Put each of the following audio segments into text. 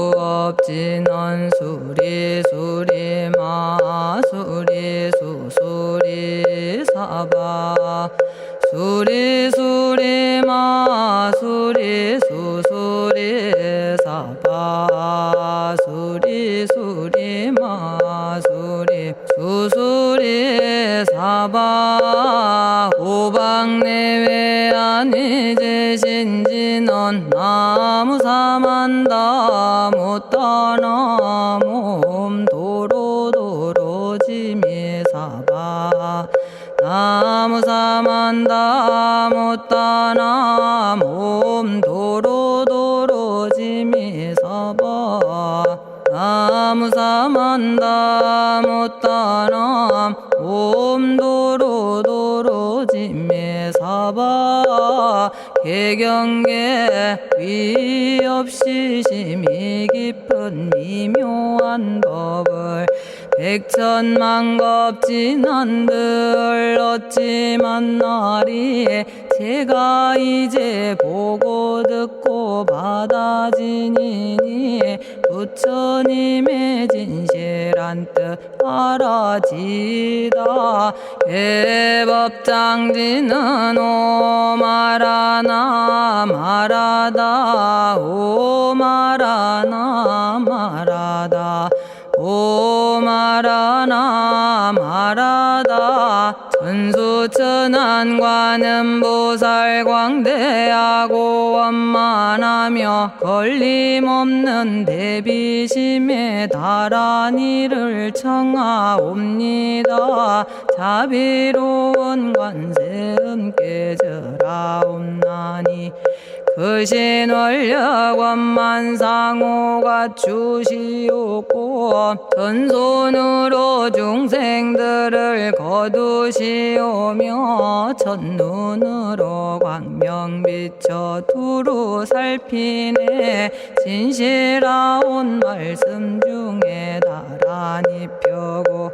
정구업진원 수리 마수리 수수리 사바 수리 마수리 수수리 사바 수리 마수리 수수리 사바 오방내외 아니제신진원 나무사만다 못다나 몸도로도로지미사바 나무사만다 못다나 몸도로도로지미사바 나무사만다 못다나 몸도로도로지미사바 개경계 위없이 심히 깊은 미묘한 법을 백천만겁진한들 어찌 만나리 제가 이제 보고 듣고 받아지니니 부처님의 진실한 뜻 알아지다 해법장지는 오마라나 말하다 오마라나 말하다 오마라나 말하다 천수천안관음 보살 광대하고 원만하며 걸림없는 대비심에 달한 이를 청하옵니다. 자비로운 관세음께 절하옵나니 그신 원력 원만상호가 주시옵고 전손으로 중생들을 거두시오며 첫눈으로 광명 비춰 두루 살피네 진실하온 말씀 중에 나란히 펴고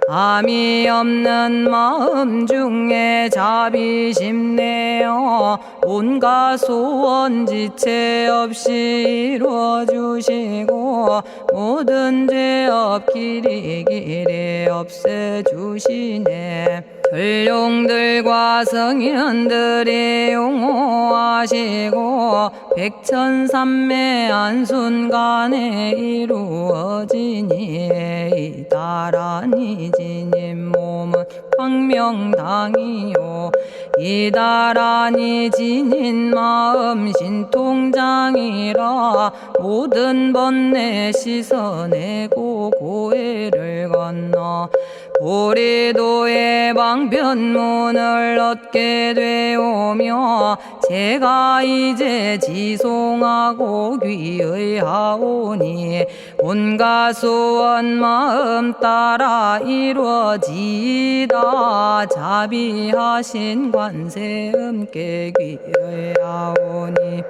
암이 없는 마음 중에 자비심 내어 온갖 소원 지체 없이 이루어주시고 모든 죄업 길이 없애주시네 전룡들과 성현들이 용호하시고 백천삼매 한순간에 이루어지니 이다라니 지님 몸은 광명당이요 이다라니 지닌 마음 신통장이라 모든 번뇌 씻어내고 고해를 건너 보리도의 방편문을 얻게 되오며 제가 이제 지송하고 귀의하오니 온갖 소원 마음 따라 이루어지다 자비하신 관세음께 귀의하오니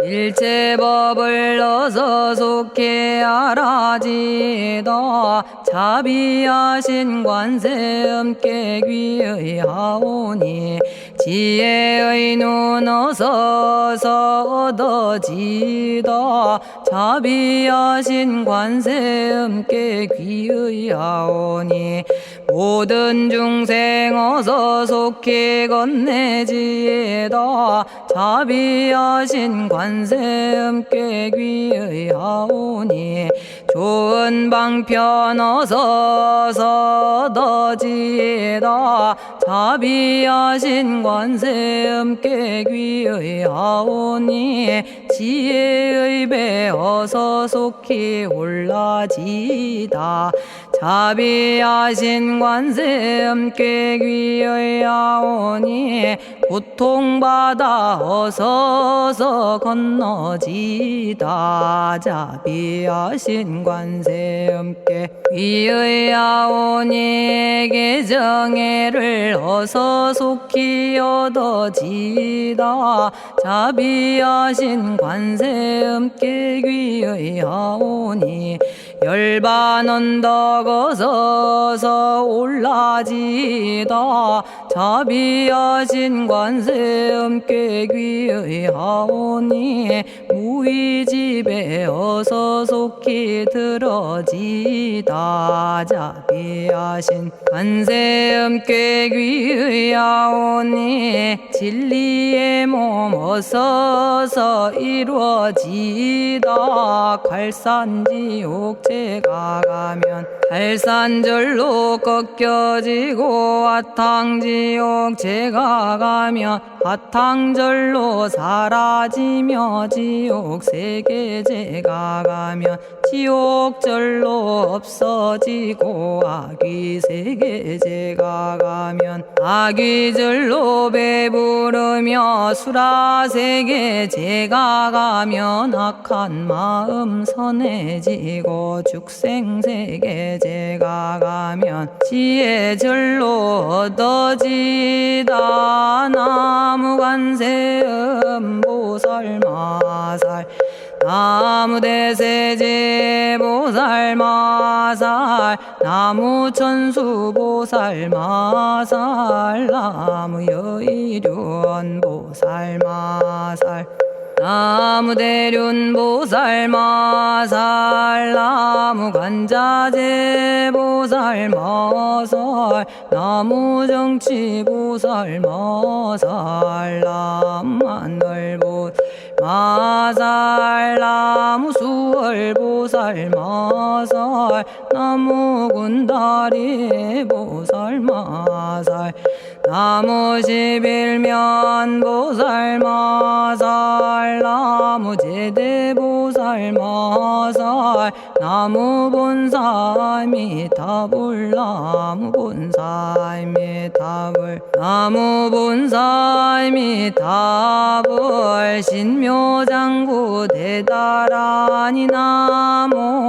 일체법을 어서 속히 알아지다 자비하신 관세음께 귀의하오니 지혜의 눈 어서 얻어지다 자비하신 관세음께 귀의하오니 모든 중생 어서 속히 건네지다 자비하신 관세음께 귀의하오니 좋은 방편 어서 얻어지다 자비하신 관세음께 귀의하오니 지혜의 배 어서 속히 올라지다 자비하신 관세음께 귀의하오니 고통받아 어서 건너지다 자비하신 관세음께 귀의하오니 개정애를 어서 속히 얻어지다 자비하신 관세음께 귀의하오니 열반 언덕 어서 올라지다 자비하신 관세음께 귀의하오니 무의집에 어서 속히 들어지다. 자비하신 관세음께 귀의하오니 진리의 몸 어서서 이루어지다. 갈산지옥 제가 가면 갈산절로 꺾여지고 화탕지옥 제가 가면 화탕절로 사라지며 지옥세계 제가 가면 지옥절로 없어지고 아귀세계 제가 가면 아귀절로 배부르며 수라세계 제가 가면 악한 마음 선해지고 죽생세계 제가 가면 지혜절로 얻어지다. 나무관세음 보살마살 나무대세제 보살마살 나무천수 보살마살 나무여의륜 보살마살 나무대륜 보살마살 나무간자재 보살마살 나무정치 보살마살 나무하늘보 마살 나무수월 보살마살 나무군다리 보살마살 나무십일면 보살마살 나무제대 보살마살 나무본사미타불 나무본사미타불 나무본사미타불 신묘장구 대다라니 나모라다나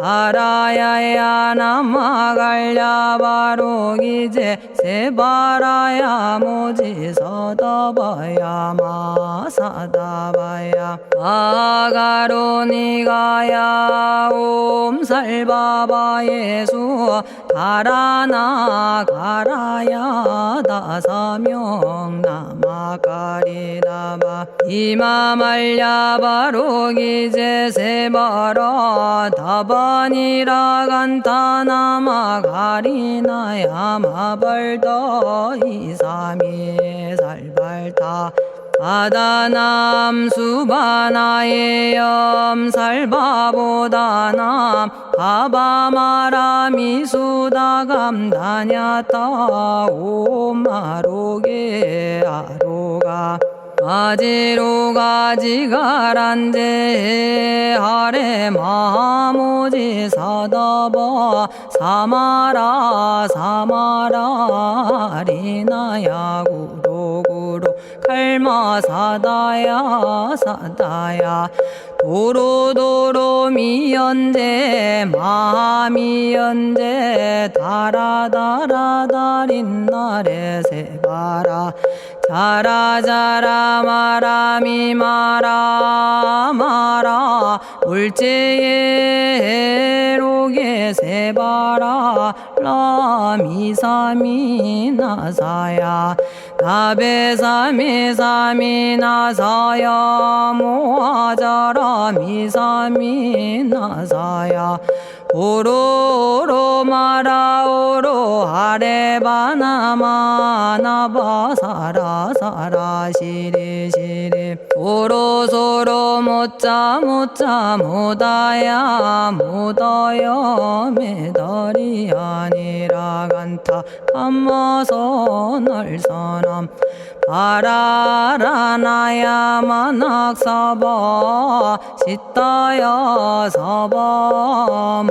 다라야야 남아갈야바로기제 세바라야 모지서다바야 마사다바야 아가로니가야 옴살바바 예수 다라나 가라야 다사명 나마가리다바 이마말야바로기제 세바라 다바니라 간타나마 가리나야 마발더 이사미 살발타 아다남 수바나의 염살바보다남 바바마라미 수다감다냐타 오마로게 아로가 아지로가 지가란데 아래 마모지 사다바 사마라 사마라 리나야 구로구로 칼마 사다야 사다야 도로도로 미연제 마미연제 다라다라다린나레 세바라 자라자라 마라미 마라 마라 울제에 로게 세바라 라미사미 나사야 나베사미 사미 나사야 모아자라 미사미 나사야 오로로 마라오로 아레바나마 나바사라 사라 시리 시리 오로소로 못자 못자 못다야 못다야 메달이 아니라 간타 감마서 날선함 바라라나야 만학사바 시타야 사바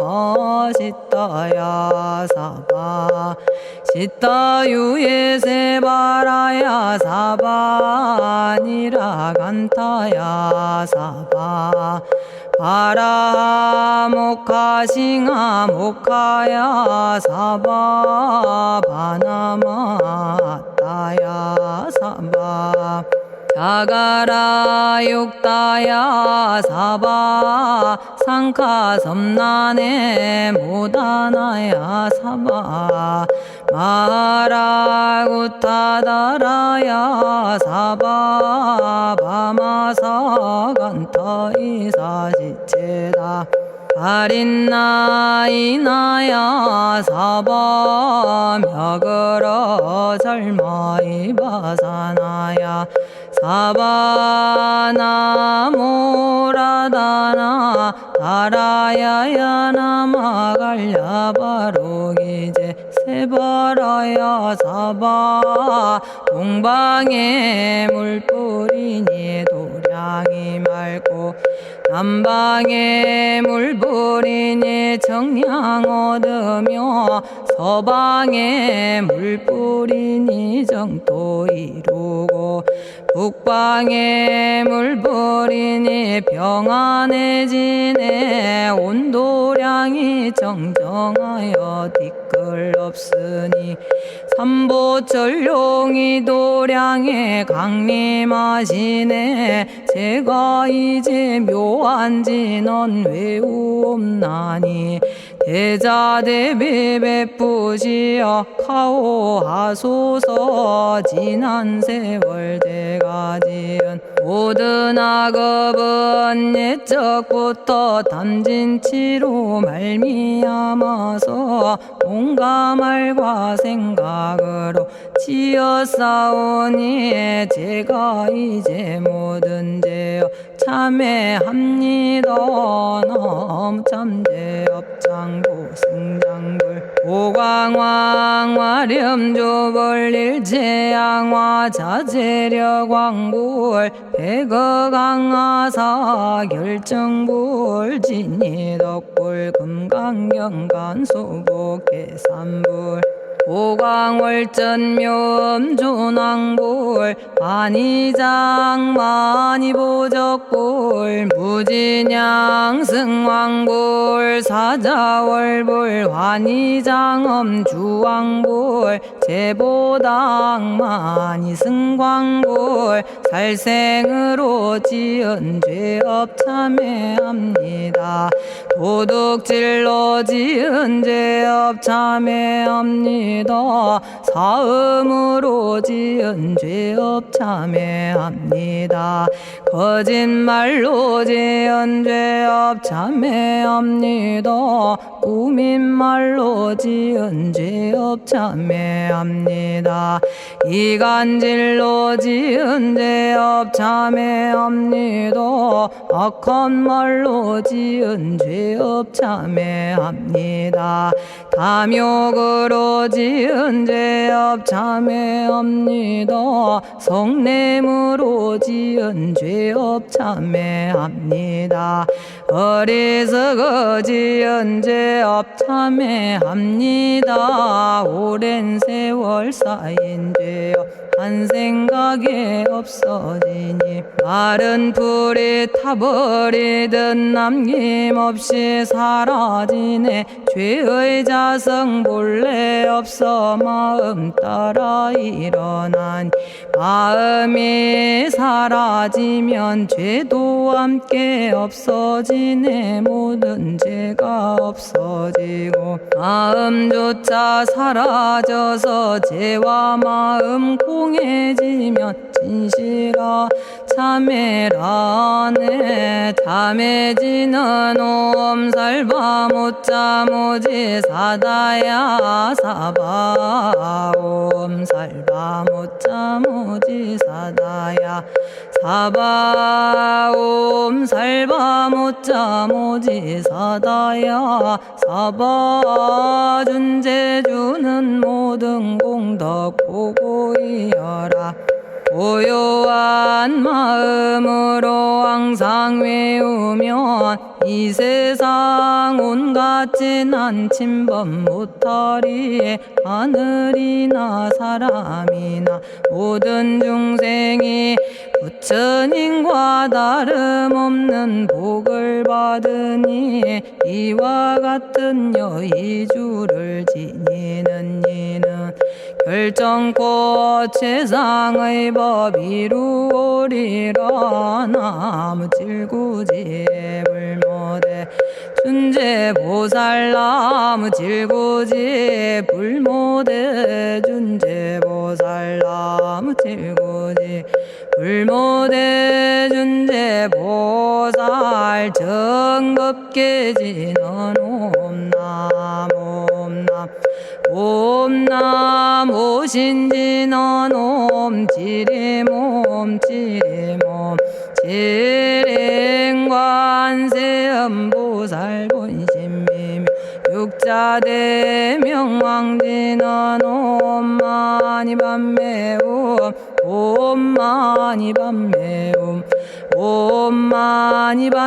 마시타야 사바 시타유에 세바라야 사바니라 간타야 사바 바라 모카싱아 모카야 사바 바나마 따야 사바 자가라 육다야 사바 상카 섬나네 모다나야 사바 마라구타다라야 사바바마사간타 이사시체다 아린나이나야 사바며그러 절마이바사나야 사바나모라다나 다라야야 나마갈야바로기제 세바라야 사바 동방에 물뿌리니 도량이 맑고 남방에 물뿌리니 정량 얻으며 서방에 물뿌리니 정토 이루고 북방에 물뿌리니 평안해지네 온도량이 정정하여 뒤끌 없으니 삼보철룡이 도량에 강림하시네 제가 이제 묘한 진언 외우옵나니 대자대비 베푸시어 카오하소서 지난 세월 제가 지은 모든 악업은 옛적부터 탐진치로 말미암아서 온갖 말과 생각으로 지었사오니 제가 이제 모든 죄여 참회합니다. 너무 참죄업장부 승장불 오광왕 화렴조벌 일제양화 자재력왕불 백어강하사 결정불 진이덕불 금강경간 소복계산불 오광월전묘음존왕불 반의장 만이보적불 무진양 승왕불 사자월불 환의장엄 주왕불 제보당 만이승광불 살생으로 지은 죄업 참회합니다. 도둑질로 지은 죄업 참회합니다. 사음으로 지은 죄업 참회합니다. 거짓말로 지은 죄업 참회합니다. 꾸민말로 지은 죄업 참회합니다. 이간질로 지은 죄업 참회합니다. 악한 말로 지은 죄업 참회합니다. 탐욕으로 지은 죄업 참회합니다. 성냄으로 지은 죄업 참회합니다. 어리석어 지은 죄업 참회합니다. 오랜 세월 쌓인 죄업 한 생각에 없어지니 마른 풀이 타버리듯 남김없이 사라지네. 죄의 자성 본래 없어 마음 따라 일어나니 마음이 사라지면 죄도 함께 없어지네. 모든 죄가 없어지고 마음조차 사라져서 죄와 마음 공해지면 진실아 참회라네. 참해지는 옴살바 못자모지 사다야 사바 옴살바 못자모지 사다야 사바 옴살바 못자모지 사다야 사바 준재주는 모든 공덕 보고이여라. 고요한 마음으로 항상 외우면 이 세상 온갖 진한 침범 못하리. 하늘이나 사람이나 모든 중생이 부처님과 다름없는 복을 받으니 이와 같은 여의주를 지니는 이는 결정코 세상의 법 이루오리라. 나무질구지불모대 준제보살나무 질고지 불모대 준제보살나무 질고지 불모대 준제보살 정법계지는 옴남 옴남 옴남 오신지는 옴지리몸 지리몸 지랭관세음보살 본심미묘 육자대명왕지는 옴마니밤매옴 옴마니밤매옴 옴마니밤매옴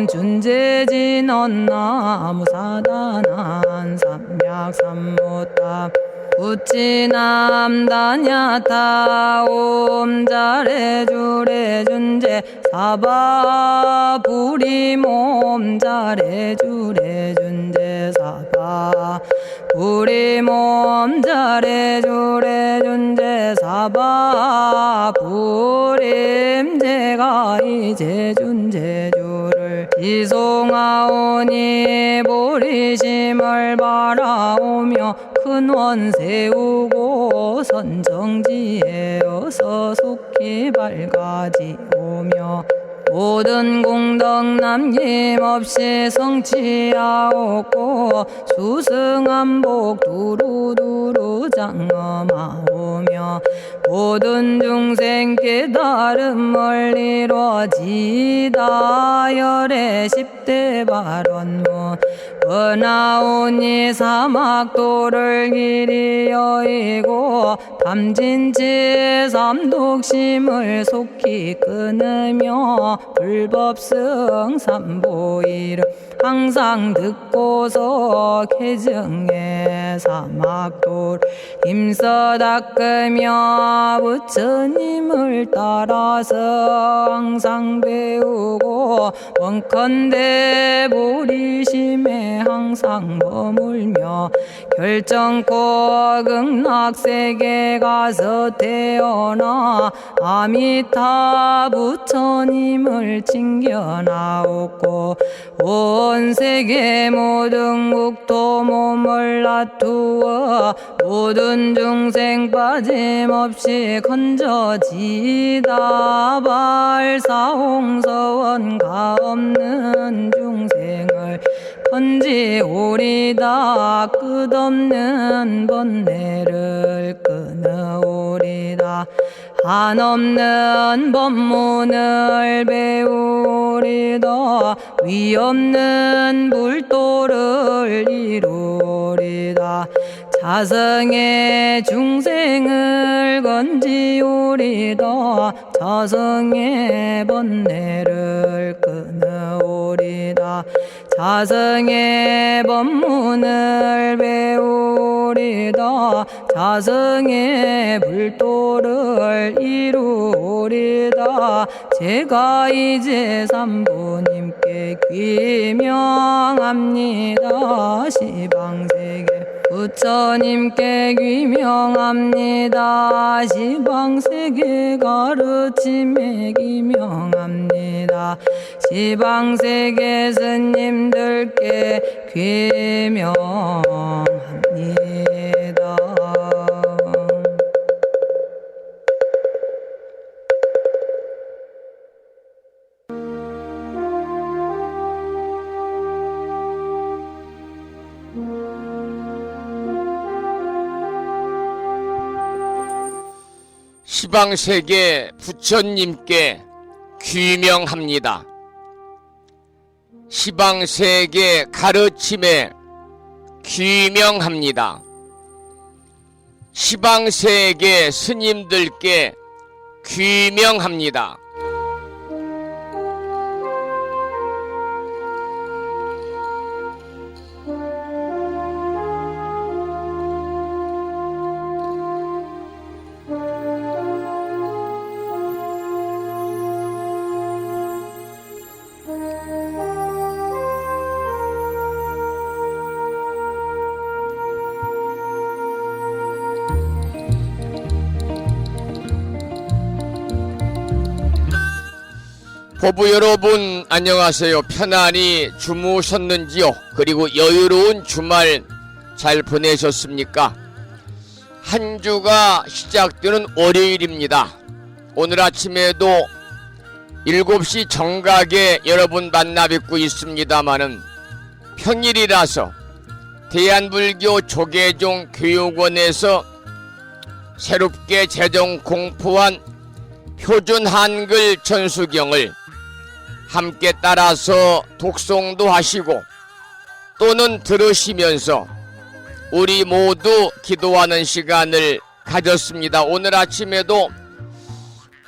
준제진언 나무사단한 삼약삼무탑 우치남다냐타 옴자레주레 준제 사바 부리몸 자레주레 준제 사바 부리몸 자레주레 준제 사바 부림 제가 이제 준제주를 지송하오니 보리심을 바라오며 큰원 세우고 선정지에 어서 속히 밝아지오며 모든 공덕 남김없이 성취하옵고 수승한복 두루두루 장엄하오며 모든 중생 깨달음을 이루어지다 열의 10대 발언문 은하오니 사막도를 길이 여의고 담진치 삼독심을 속히 끊으며 불법승 삼보이를 항상 듣고서 개정해 사막도를 힘써 닦으며 부처님을 따라서 항상 배우고 원컨대 보리심에 항상 머물며 결정코 극락세계 가서 태어나 아미타 부처님을 칭견하옵고 온 세계 모든 국토 몸을 놔두어 모든 중생 빠짐없이 건져지다 발사홍서원가 없는 중생을 건지오리다 끝없는 번뇌를 끊어오리다 한없는 법문을 배우리다 위없는 불도를 이루리다 자성의 중생을 건지오리다 자성의 번뇌를 끊어오리다 자성의 법문을 배우리다 자성의 불도를 이루리다 제가 이제 삼부님께 귀명합니다 시방세계 부처님께 귀명합니다 시방세계 가르침에 귀명합니다 시방세계 스님들께 귀명합니다. 시방세계 부처님께 귀명합니다. 시방세계 가르침에 귀명합니다. 시방세계 스님들께 귀명합니다. 보부 여러분 안녕하세요. 편안히 주무셨는지요? 그리고 여유로운 주말 잘 보내셨습니까? 한 주가 시작되는 월요일입니다. 오늘 아침에도 7시 정각에 여러분 만나 뵙고 있습니다마는 평일이라서 대한불교 조계종 교육원에서 새롭게 제정 공포한 표준 한글 전수경을 함께 따라서 독송도 하시고 또는 들으시면서 우리 모두 기도하는 시간을 가졌습니다. 오늘 아침에도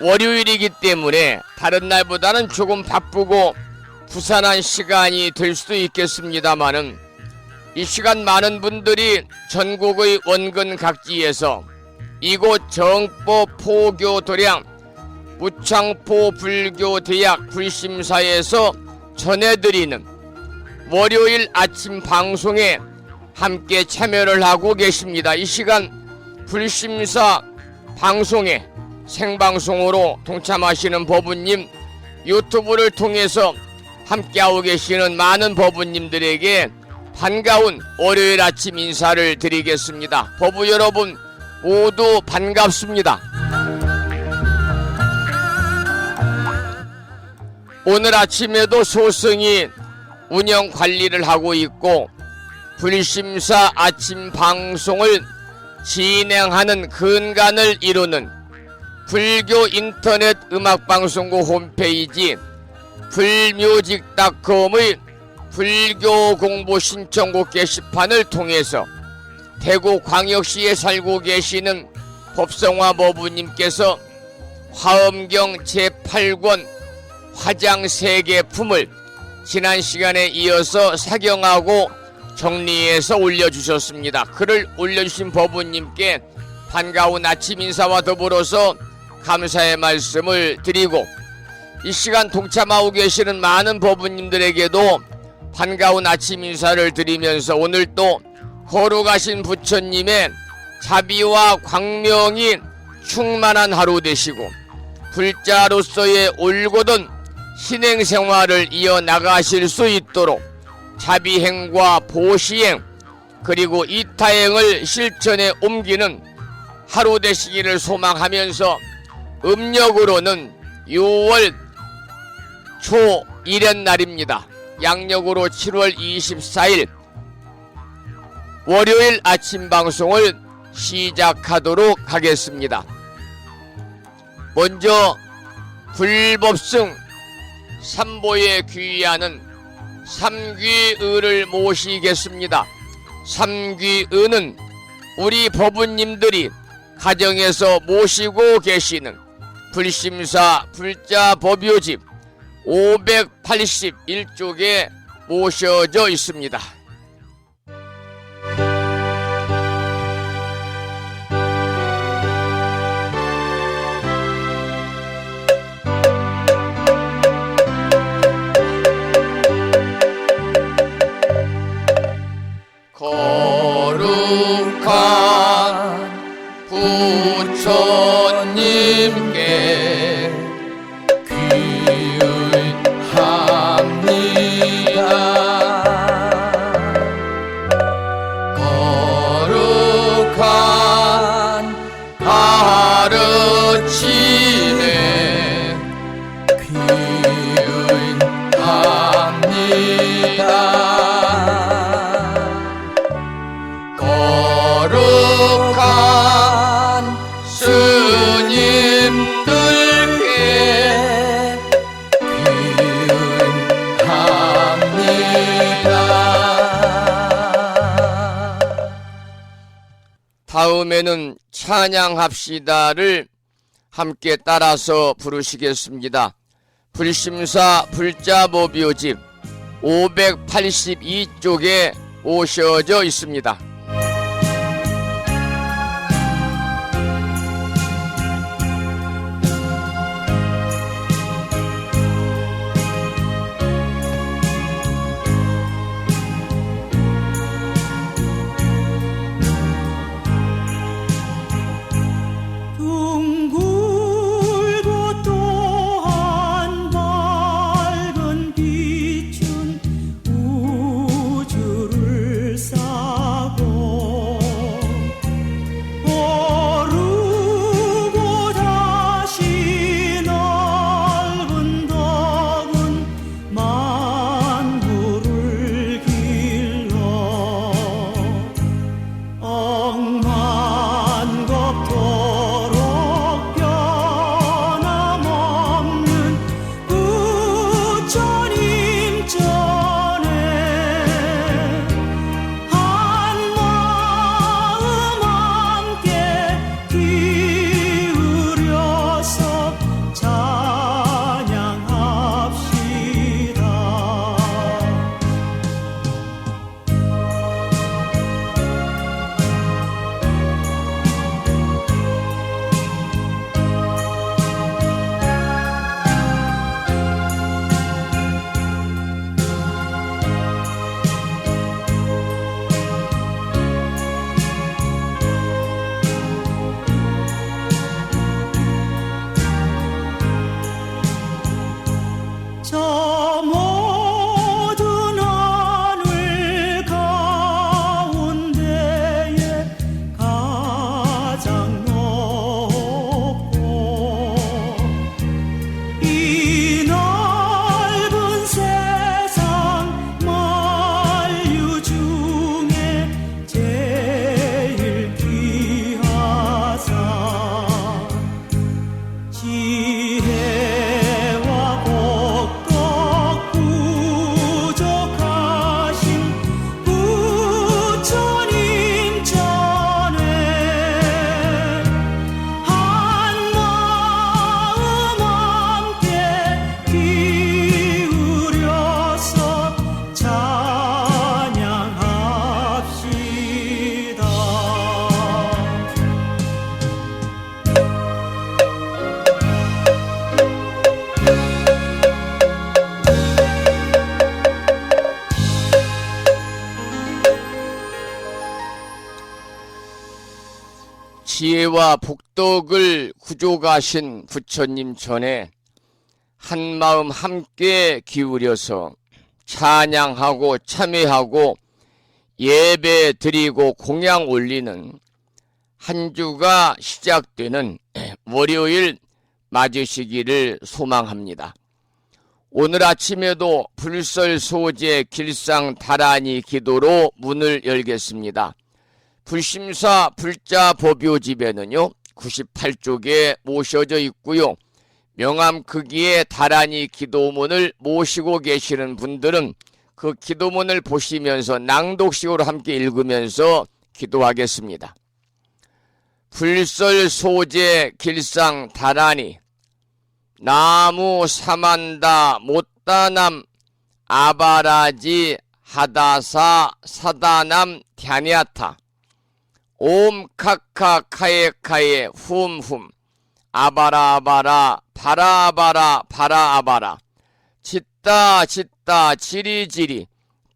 월요일이기 때문에 다른 날보다는 조금 바쁘고 부산한 시간이 될 수도 있겠습니다마는 이 시간 많은 분들이 전국의 원근 각지에서 이곳 정법 포교도량 무창포 불교대학 불심사에서 전해드리는 월요일 아침 방송에 함께 참여를 하고 계십니다. 이 시간 불심사 방송에 생방송으로 동참하시는 법우님, 유튜브를 통해서 함께하고 계시는 많은 법우님들에게 반가운 월요일 아침 인사를 드리겠습니다. 법우 여러분 모두 반갑습니다. 오늘 아침에도 소승이 운영 관리를 하고 있고 불심사 아침 방송을 진행하는 근간을 이루는 불교 인터넷 음악방송국 홈페이지 불뮤직닷컴의 불교 공부 신청곡 게시판을 통해서 대구광역시에 살고 계시는 법성화 법우님께서 화엄경 제8권 화장세계품을 지난 시간에 이어서 사경하고 정리해서 올려주셨습니다. 글을 올려주신 법우님께 반가운 아침 인사와 더불어서 감사의 말씀을 드리고 이 시간 동참하고 계시는 많은 법우님들에게도 반가운 아침 인사를 드리면서 오늘 또 거룩하신 부처님의 자비와 광명이 충만한 하루 되시고 불자로서의 올곧은 신행생활을 이어나가실 수 있도록 자비행과 보시행 그리고 이타행을 실천에 옮기는 하루 되시기를 소망하면서 음력으로는 6월 초 1의 날입니다. 양력으로 7월 24일 월요일 아침 방송을 시작하도록 하겠습니다. 먼저 불법승 삼보에 귀의하는 삼귀의를 모시겠습니다. 삼귀의는 우리 법우님들이 가정에서 모시고 계시는 불심사 불자법요집 581쪽에 모셔져 있습니다. 거룩한 부처님께 귀의합니다. 거룩한 가르침에 귀의합니다. 거룩한 스님들께 귀의합니다. 다음에는 찬양합시다를 함께 따라서 부르시겠습니다. 불심사 불자법요집 582쪽에 오셔져 있습니다. 둥글고 또한 지혜와 복덕을 구족하신 부처님 전에 한마음 함께 기울여서 찬양하고 참회하고 예배 드리고 공양 올리는 한 주가 시작되는 월요일 맞으시기를 소망합니다. 오늘 아침에도 불설소재 길상다라니 기도로 문을 열겠습니다. 불심사 불자보묘집에는요 98쪽에 모셔져 있고요. 명암 크기의 다라니 기도문을 모시고 계시는 분들은 그 기도문을 보시면서 낭독식으로 함께 읽으면서 기도하겠습니다. 불설소재 길상다라니 나무 사만다 못다남 아바라지 하다사 사다남 갸냐타 옴 카카 카에 훔훔 아바라아바라 바라아바라 바라아바라 짓다 지리지리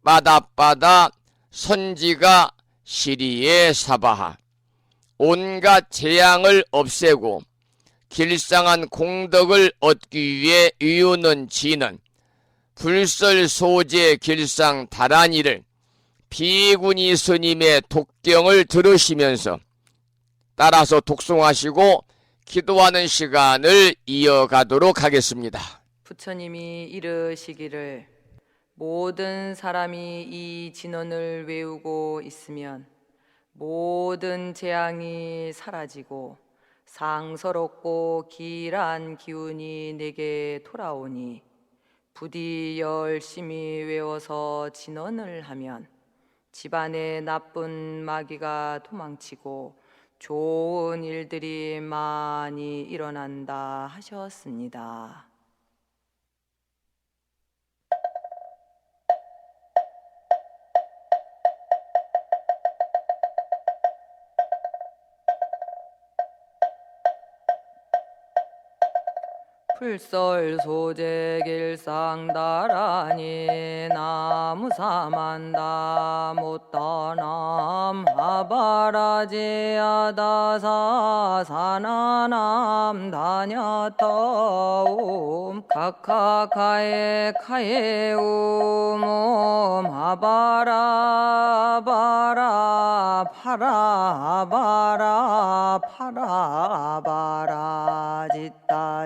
빠다빠다 선지가 시리에 사바하 온갖 재앙을 없애고 길상한 공덕을 얻기 위해 이유는 지는 불설소재 길상 다라니를 비구니 스님의 독경을 들으시면서 따라서 독송하시고 기도하는 시간을 이어가도록 하겠습니다. 부처님이 이르시기를 모든 사람이 이 진언을 외우고 있으면 모든 재앙이 사라지고 상서롭고 길한 기운이 내게 돌아오니 부디 열심히 외워서 진언을 하면 집안의 나쁜 마귀가 도망치고 좋은 일들이 많이 일어난다 하셨습니다. 불설소재 길상다라니 나무사만다 못다남 아바라지 아다사 사나남 다냐타옴 카카카에 카에움 아바라바라 파라바라 파라바라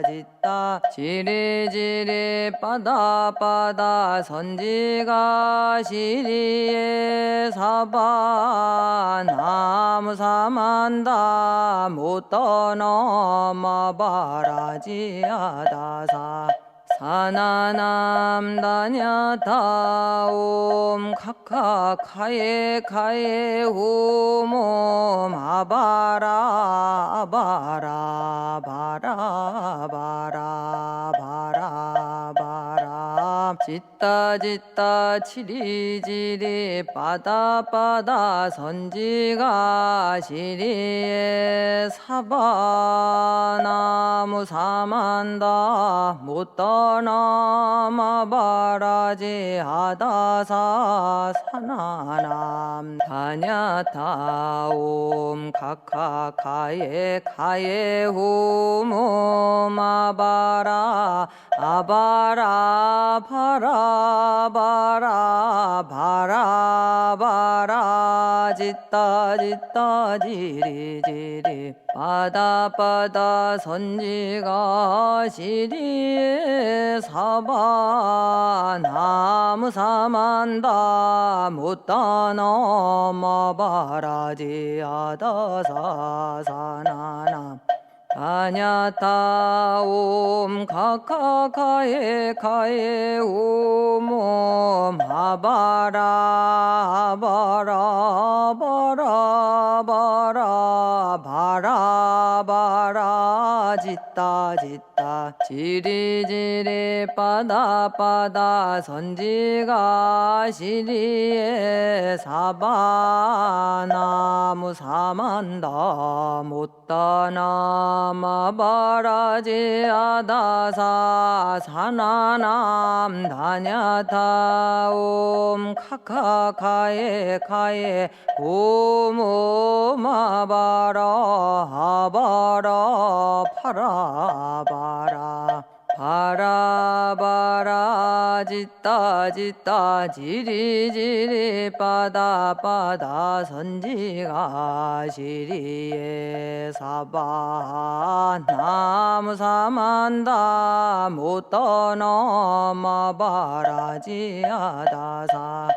짓다 지리지리 빠다빠다 선지가 시리에 사바 나무사만다 못떠넘어바라지 아다사 사나남 다냐타옴 카카카에 훔옴 아바라 바라 짓다 지리지리 빠다빠다 선지가 시리에 사바 나무 사만다 못떠넘어바라지 아다사 사나남 다냐타옴 카카카에 훔옴 아바라 바라 짓다 지리지리 빠다빠다 선지가 시리에 사바 나무 사만다 못다 넘어바라지 아다사 사나남 다냐타옴 카카카에 훔옴 아바라 짓다 지리지리 빠다빠다 선지가 시리에 사바나무 사만다 못다나 마바라지 아다사 사나남 다냐타 옴 카카카에 카에 오모마바라 아바라 파라바라 바라바라 짓다 짓다 지리지리 빠다빠다 선지가 시리에 사바 나무 사만다 못 떠넘어바라지 아다사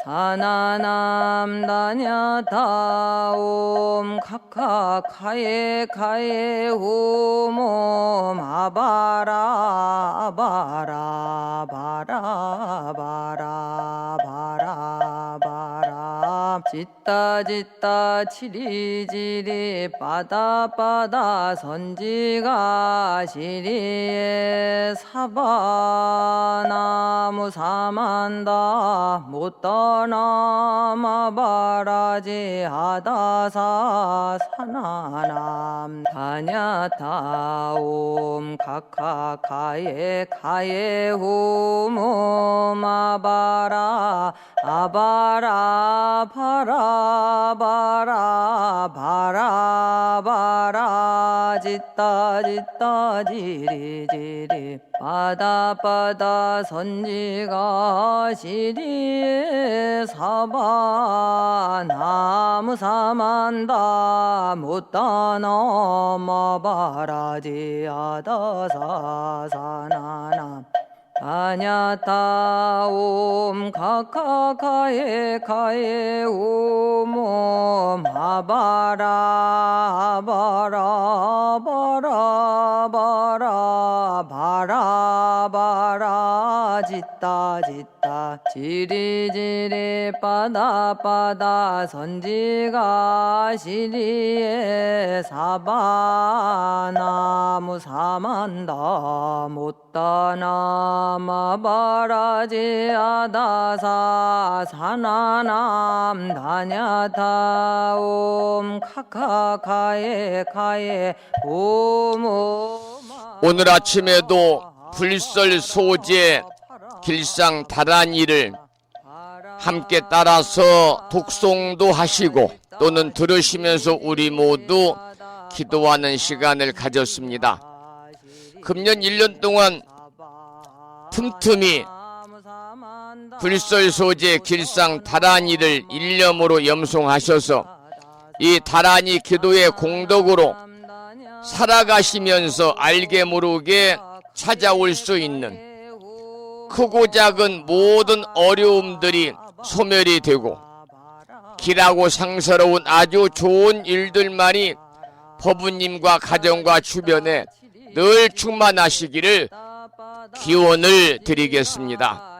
사나남 다냐타 옴 카카카에 카에 오모 마바라 바라 바라 바라 바라 바라 짓다 짓다 치리지리 빠다빠다 선지가 시리에 사바나무 사만다 못 떠넘어바라지 아다사 사나남 다냐타 옴 카카카에 카에 오모 마바라 아바라 바라 바라 바라 바라 짓다 짓다 지리지리 빠다빠다 선지가 시리에 사바 나무 사만다 못 떠넘어바라지 아다사 사나나 다냐타 옴 카카카에 카에 오모 마바라 바라 바라 바라 바라 바라 짓다 짓다 지리지리 빠다빠다 선지가 시리에 사바나무 사만다 못 떠넘어바라지 아다사 사나남 다냐타 옴 카카카에 카에 오모 오늘 아침에도 불설 소재 길상 다란이를 함께 따라서 독송도 하시고 또는 들으시면서 우리 모두 기도하는 시간을 가졌습니다. 금년 1년 동안 틈틈이 불설 소재 길상 다란이를 일념으로 염송하셔서 이 다란이 기도의 공덕으로 살아가시면서 알게 모르게 찾아올 수 있는 크고 작은 모든 어려움들이 소멸이 되고 길하고 상서로운 아주 좋은 일들만이 법부님과 가정과 주변에 늘 충만하시기를 기원을 드리겠습니다.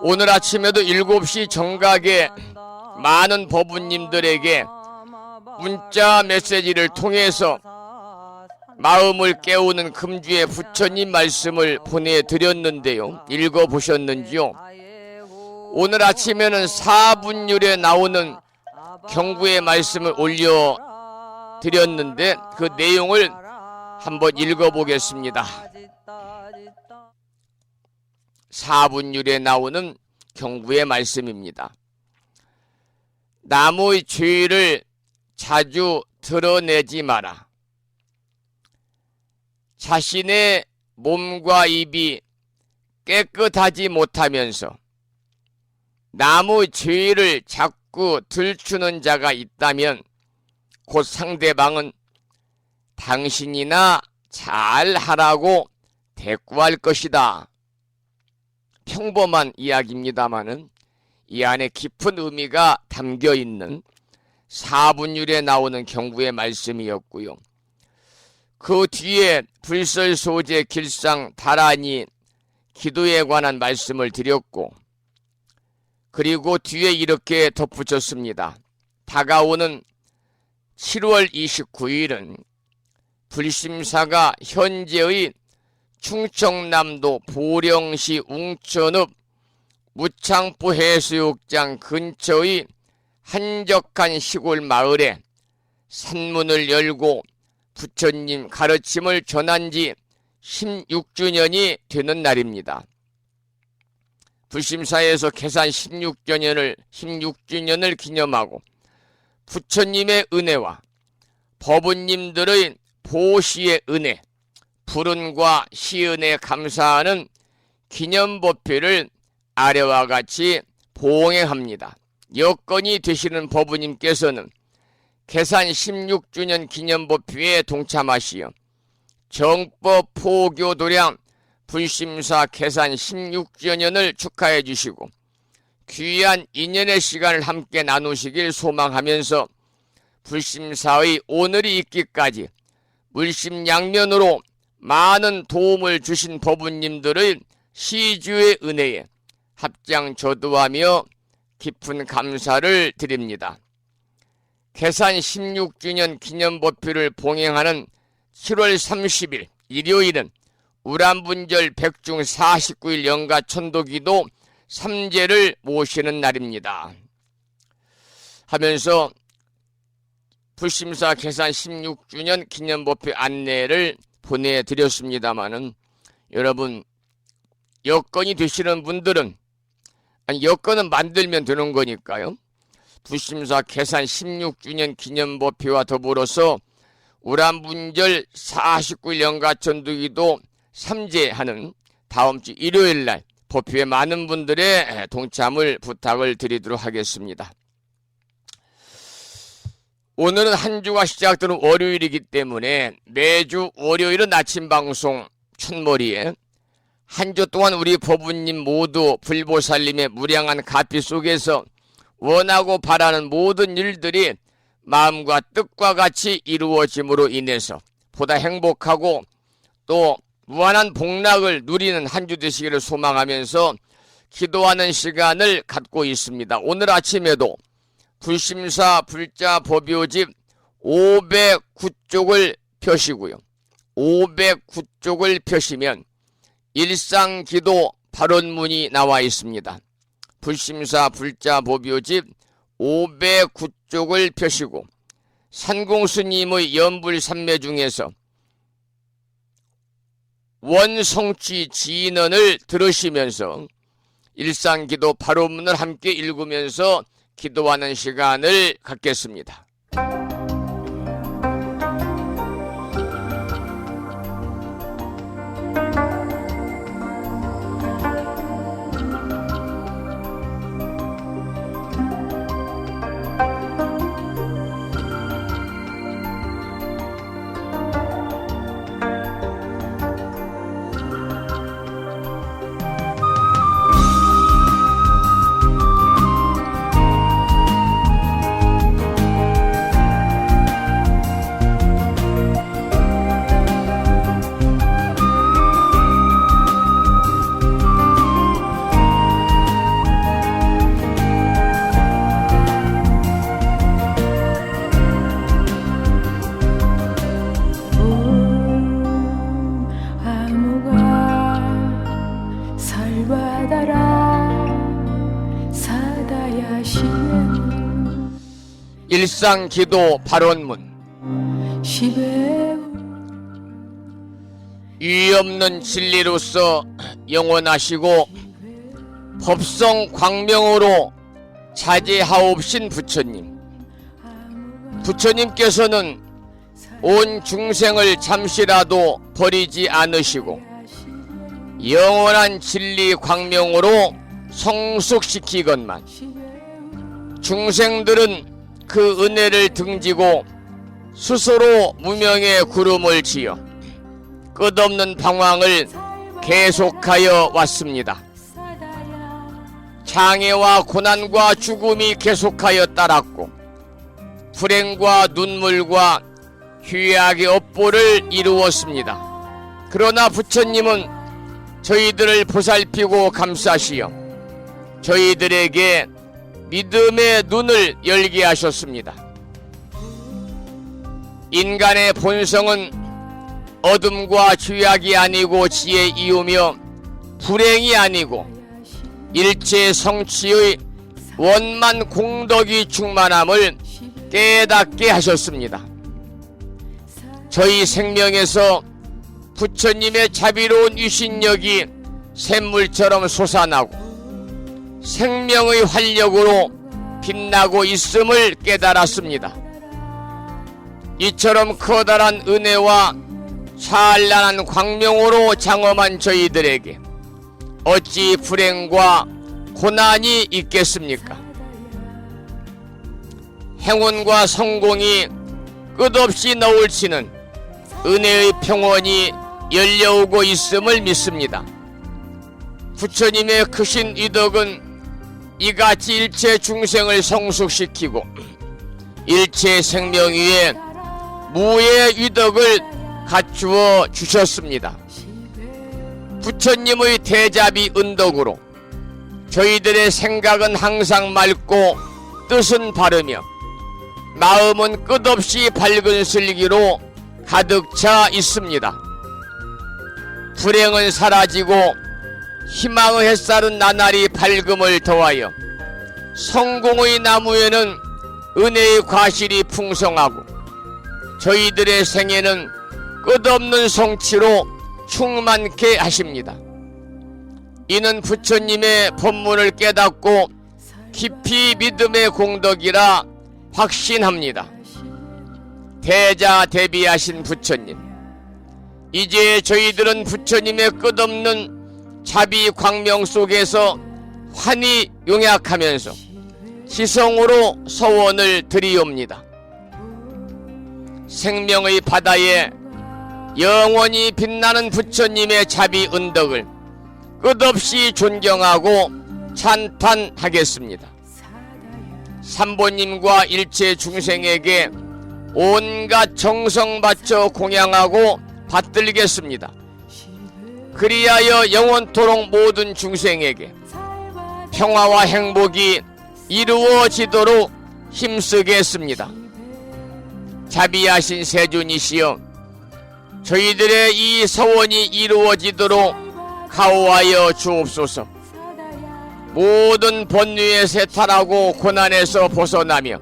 오늘 아침에도 7시 정각에 많은 법부님들에게 문자 메시지를 통해서 마음을 깨우는 금주의 부처님 말씀을 보내드렸는데요. 읽어보셨는지요? 오늘 아침에는 사분율에 나오는 경구의 말씀을 올려드렸는데 그 내용을 한번 읽어보겠습니다. 사분율에 나오는 경구의 말씀입니다. 남의 죄를 자주 드러내지 마라. 자신의 몸과 입이 깨끗하지 못하면서 남의 죄를 자꾸 들추는 자가 있다면 곧 상대방은 당신이나 잘하라고 대꾸할 것이다. 평범한 이야기입니다마는 이 안에 깊은 의미가 담겨있는 사분율에 나오는 경구의 말씀이었고요. 그 뒤에 불설 소재 길상 다란이 기도에 관한 말씀을 드렸고, 그리고 뒤에 이렇게 덧붙였습니다. 다가오는 7월 29일은 불심사가 현재의 충청남도 보령시 웅천읍 무창포 해수욕장 근처의 한적한 시골 마을에 산문을 열고 부처님 가르침을 전한 지 16주년이 되는 날입니다. 불심사에서 개산 16주년을 기념하고 부처님의 은혜와 법은님들의 보시의 은혜, 불운과 시은에 감사하는 기념법회를 아래와 같이 봉행합니다. 여건이 되시는 법은님께서는 개산 16주년 기념법회에 동참하시어 정법 포교 도량 불심사 개산 16주년을 축하해 주시고 귀한 인연의 시간을 함께 나누시길 소망하면서 불심사의 오늘이 있기까지 물심양면으로 많은 도움을 주신 법은님들의 시주의 은혜에 합장저도하며 깊은 감사를 드립니다. 개산 16주년 기념법회를 봉행하는 7월 30일 일요일은 우람분절 백중 49일 영가 천도기도 3제를 모시는 날입니다. 하면서 불심사 개산 16주년 기념법회 안내를 보내드렸습니다마는 여러분 여건이 되시는 분들은 여건은 만들면 되는 거니까요. 불심사 개산 16주년 기념법회와 더불어서 우람분절 49일 영가천두기도 3제하는 다음주 일요일날 법회에 많은 분들의 동참을 부탁을 드리도록 하겠습니다. 오늘은 한 주가 시작되는 월요일이기 때문에 매주 월요일은 아침 방송 첫머리에 한 주 동안 우리 법은님 모두 불보살님의 무량한 가피 속에서 원하고 바라는 모든 일들이 마음과 뜻과 같이 이루어짐으로 인해서 보다 행복하고 또 무한한 복락을 누리는 한 주 되시기를 소망하면서 기도하는 시간을 갖고 있습니다. 오늘 아침에도 불심사 불자 법요집 509쪽을 펴시고요. 509쪽을 펴시면 일상기도 발언문이 나와 있습니다. 불심사 불자 법요집 509쪽을 펴시고 산공스님의 연불삼매 중에서 원성취 진언을 들으시면서 일상기도 발언문을 함께 읽으면서 기도하는 시간을 갖겠습니다. 일상기도 발언문. 유의없는 진리로서 영원하시고 법성 광명으로 자제하옵신 부처님. 부처님께서는 온 중생을 잠시라도 버리지 않으시고 영원한 진리 광명으로 성숙시키건만 중생들은 그 은혜를 등지고 스스로 무명의 구름을 지어 끝없는 방황을 계속하여 왔습니다. 장애와 고난과 죽음이 계속하여 따랐고 불행과 눈물과 휴약의 업보를 이루었습니다. 그러나 부처님은 저희들을 보살피고 감싸시어 저희들에게 믿음의 눈을 열게 하셨습니다. 인간의 본성은 어둠과 죄악이 아니고 지혜이우며 불행이 아니고 일체 성취의 원만 공덕이 충만함을 깨닫게 하셨습니다. 저희 생명에서 부처님의 자비로운 유신력이 샘물처럼 솟아나고 생명의 활력으로 빛나고 있음을 깨달았습니다. 이처럼 커다란 은혜와 찬란한 광명으로 장엄한 저희들에게 어찌 불행과 고난이 있겠습니까? 행운과 성공이 끝없이 너울치는 은혜의 평원이 열려오고 있음을 믿습니다. 부처님의 크신 위덕은 이같이 일체 중생을 성숙시키고 일체 생명 위에 무의 위덕을 갖추어 주셨습니다. 부처님의 대자비 은덕으로 저희들의 생각은 항상 맑고 뜻은 바르며 마음은 끝없이 밝은 슬기로 가득 차 있습니다. 불행은 사라지고 희망의 햇살은 나날이 밝음을 더하여 성공의 나무에는 은혜의 과실이 풍성하고 저희들의 생애는 끝없는 성취로 충만케 하십니다. 이는 부처님의 법문을 깨닫고 깊이 믿음의 공덕이라 확신합니다. 대자대비하신 부처님, 이제 저희들은 부처님의 끝없는 자비 광명 속에서 환히 용약하면서 지성으로 서원을 드리옵니다. 생명의 바다에 영원히 빛나는 부처님의 자비 은덕을 끝없이 존경하고 찬탄하겠습니다. 삼보님과 일체 중생에게 온갖 정성 바쳐 공양하고 받들겠습니다. 그리하여 영원토록 모든 중생에게 평화와 행복이 이루어지도록 힘쓰겠습니다. 자비하신 세존이시여, 저희들의 이 서원이 이루어지도록 가호하여 주옵소서. 모든 번뇌에 세탈하고 고난에서 벗어나며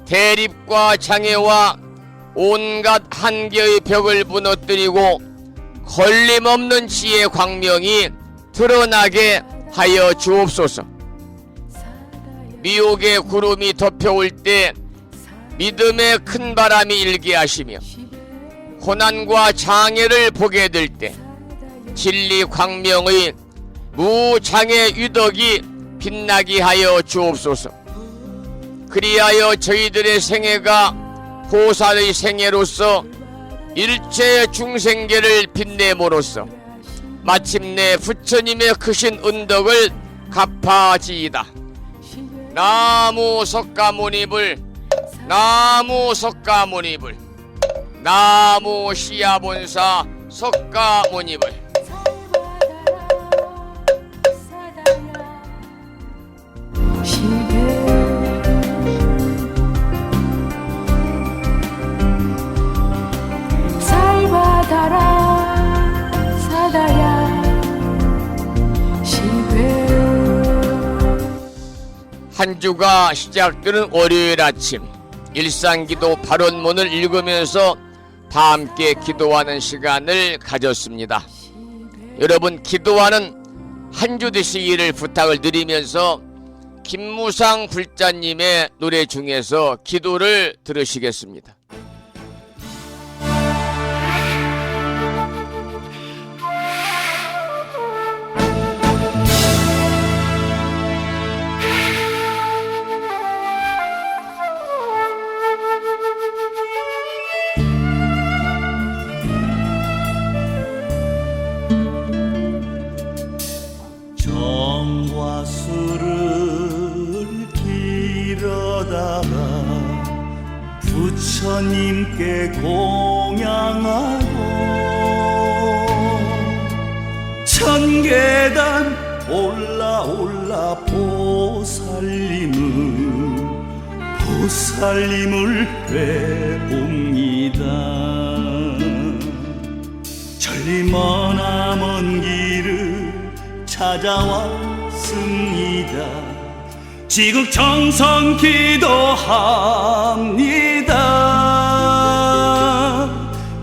대립과 장애와 온갖 한계의 벽을 무너뜨리고 걸림없는 지혜의 광명이 드러나게 하여 주옵소서. 미혹의 구름이 덮여올 때 믿음의 큰 바람이 일게 하시며 고난과 장애를 보게 될 때 진리 광명의 무장애 유덕이 빛나게 하여 주옵소서. 그리하여 저희들의 생애가 보살의 생애로서 일체 중생계를 빛내므로써 마침내 부처님의 크신 은덕을 갚아지이다. 나무 석가모니불, 나무 석가모니불, 나무 시야본사 석가모니불. 한 주가 시작되는 월요일 아침, 일상기도 발언문을 읽으면서 다 함께 기도하는 시간을 가졌습니다. 여러분, 기도하는 한 주 되시기를 부탁을 드리면서 김무상 불자님의 노래 중에서 기도를 들으시겠습니다. 정화수를 길어다가 부처님께 공양하고 천계단 올라 보살님을 뵈봅니다. 천리 머나먼 길을 찾아와 지극정성 기도합니다.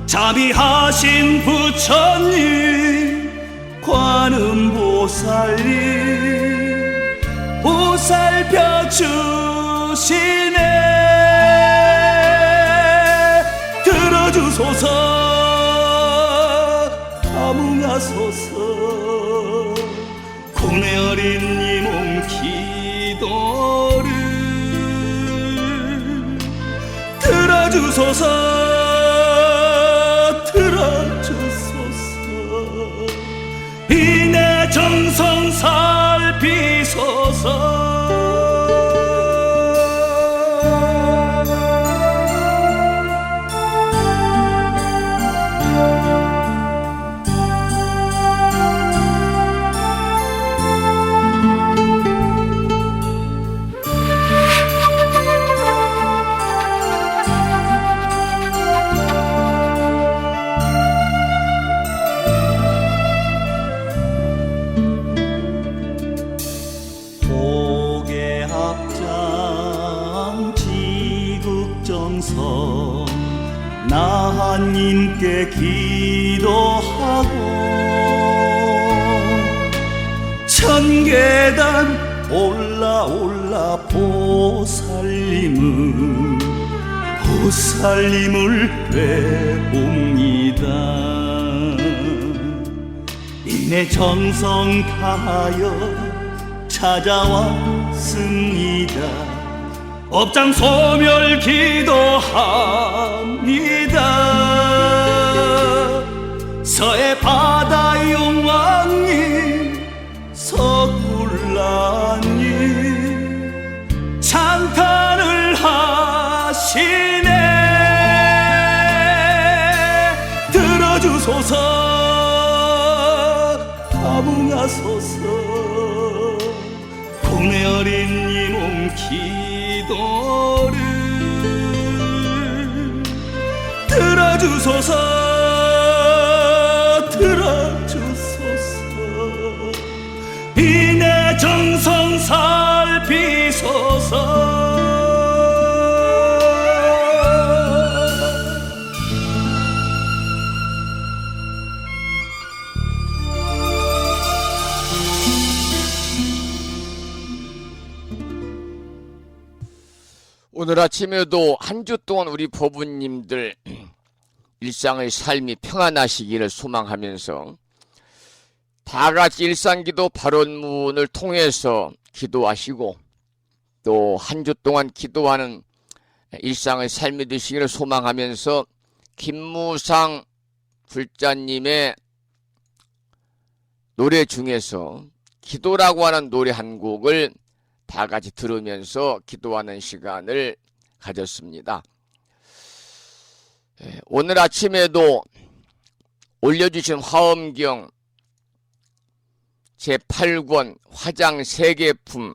자비하신 부처님, 관음보살님, 보살펴 주시네. 들어주소서, 감응하소서. 구매 어린 이 몸 기도를 들어주소서, 들어주소서. 이내 정성 살피소서. 지극정성 나한님께 기도하고 천계단 올라 보살님을 뵈옵니다. 이내 정성 다하여 찾아왔습니다. 업장 소멸 기도합니다. 서해 바다 용왕님, 석굴라님, 찬탄을 하시네. 들어주소서, 감응하소서. 구매 어린 이 몸 기도를 들어주소서, 들어주소서. 이내 정성 살피소서. 오늘 아침에도 한 주 동안 우리 법부님들 일상의 삶이 평안하시기를 소망하면서 다 같이 일상기도 발언문을 통해서 기도하시고 또 한 주 동안 기도하는 일상의 삶이 되시기를 소망하면서 김무상 불자님의 노래 중에서 기도라고 하는 노래 한 곡을 다 같이 들으면서 기도하는 시간을 가졌습니다. 오늘 아침에도 올려주신 화엄경 제8권 화장 세계품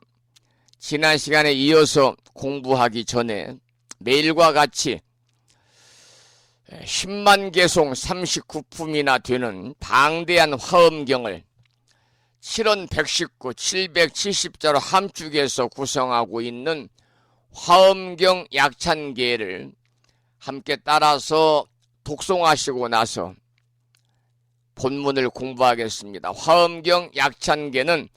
지난 시간에 이어서 공부하기 전에 매일과 같이 10만 개송 39품이나 되는 방대한 화엄경을 7원 119, 770자로 함축해서 구성하고 있는 화엄경 약찬계를 함께 따라서 독송하시고 나서 본문을 공부하겠습니다. 화엄경 약찬계는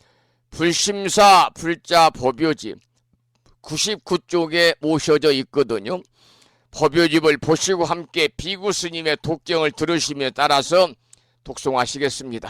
불심사 불자 법요집 99쪽에 모셔져 있거든요. 법요집을 보시고 함께 비구 스님의 독경을 들으시며 따라서 독송하시겠습니다.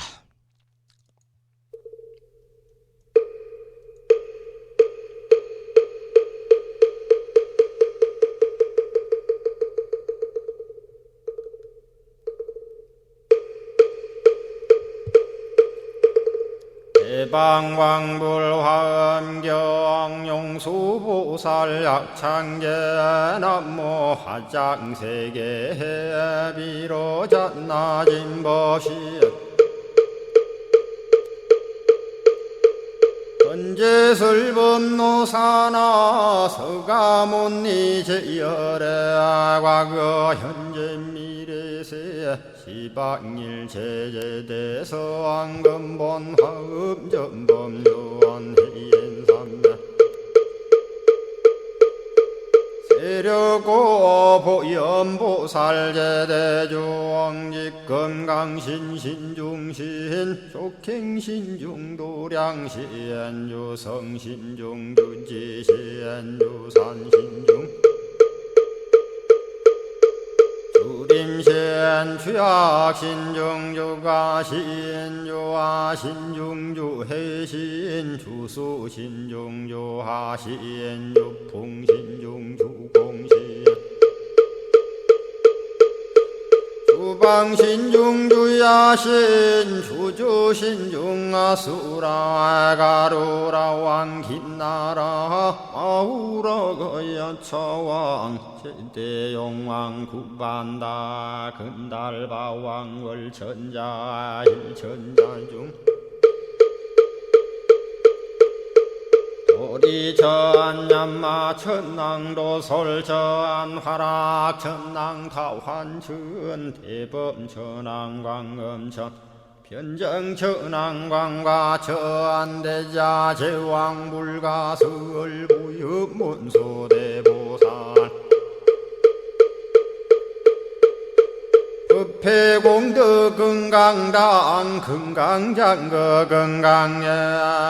대방왕불화엄경 용수보살 약찬계 남모 화장세계 비로잣나진법시 헌재설법노사나 서가몬니 제열의 과거 현재 미래 대세 시방일 제제대서 왕금본 화음전범 요한해인삼매 세력고 보연보살제대주왕직 건강신신중신 족행신중도량신 유성신중 유지신 유산신중 주림신 주약신중 주가신 유하신중 주해신 주수신중 유하신 유풍신중 주공신 주방신중 주야신 주주신중 아수라 가루라 왕긴나라 마우라 거야차왕 제대용왕 구반다 근달바왕 월천자 일천자중 도리천 얀마 천낭도 솔천 화락 천낭 타환천 대범 천왕 광음천 변정 천왕 광과 천대자 제왕 불가 설부유 문소대보살 법회공덕 건강당 건강장거 건강예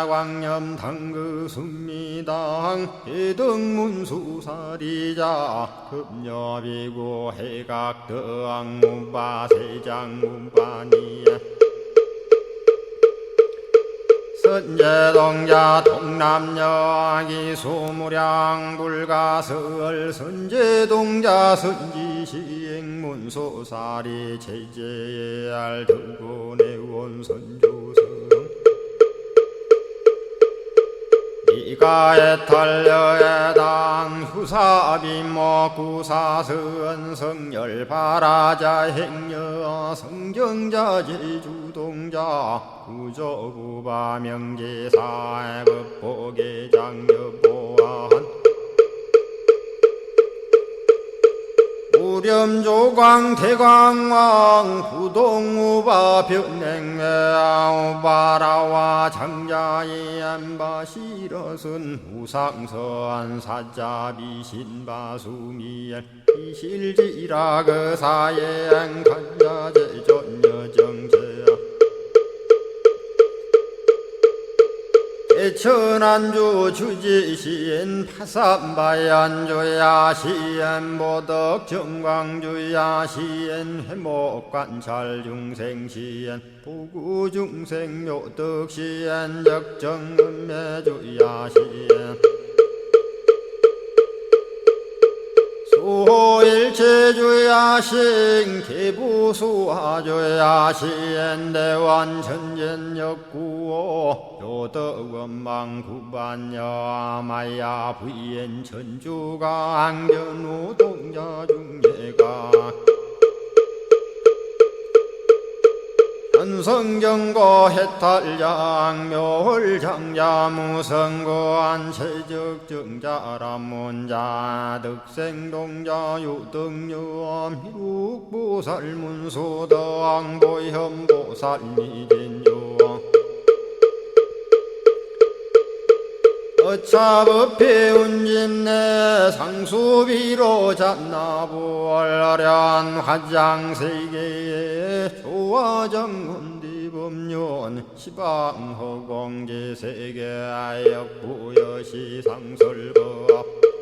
광염당그 순미당 해등문수사리자 급여비고 해각덕 문바세장 문바니야 선제동자 동남여기 수무량 불가설 선제동자 선지시행문소사리 제제알 등군의원 선주성 이가에 탈려에당 후사비모 구사선 성열 바라자 행여 성정자 제주동자 구조구바 명제사 법보계 장여보한 우렴조광 대광왕 부동우바 변행매우바라와 장자이 안바시러슨 우상서안 사자비신바수미엘 이실지라 그사예안 간자제존여정제야 대천안주 주지시인 파산바얀주야 시엔 보덕 정광주야 시엔 해목관찰 중생 시엔 부구중생 묘덕 시엔 적정은매주야 시엔 수호일체주야신 개부수하주야신 대완천전역구호 요덕원망구반여마야 부인 천주가 안견우 동자중예가 현성경고 해탈장 묘홀장자 무성고한 체적정자람문자 득생동자 유등유엄 희룩보살문소덕보현보살 미진유엄 어차법회 운진내 상수비로 잔나부얼련 화장세계에 조화정훈디법륜 시방허공제세계아역부여시상설법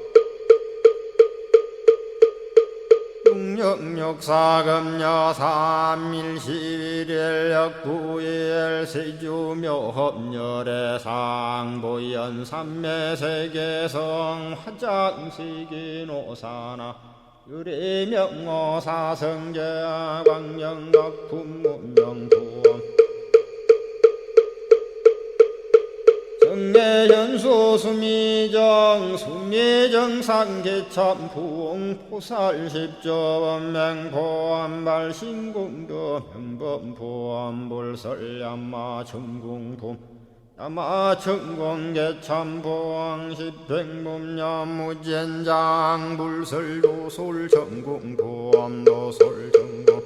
육력사금여 삼일시일역부일 세주묘협열의 상보연 삼매세계성 화장시기노사나 유리명어사성제 광명각품문명부엄 정례현수 수미정 수미정상계참풍 포살십조범맹포암발 신공도 명범포암불설야마 천궁품 야마천공계참포항 십행범야무젠장 불설도솔 천궁포암도솔 천궁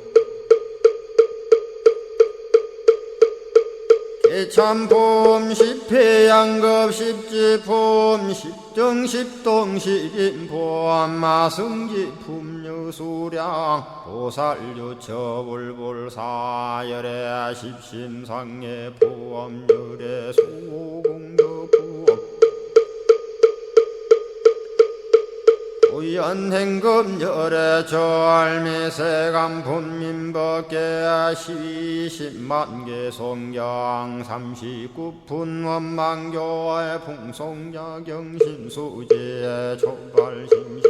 예참품 십회양급 십지품 십정십동 십인품 마승지품 유수량 보살유처불불사열애 십심상해 부엄열애 수공덕부엄 우연행급열애 절미세간품민법계 시십만개 송경 39분 원망교의 풍송야경신수제 초발심시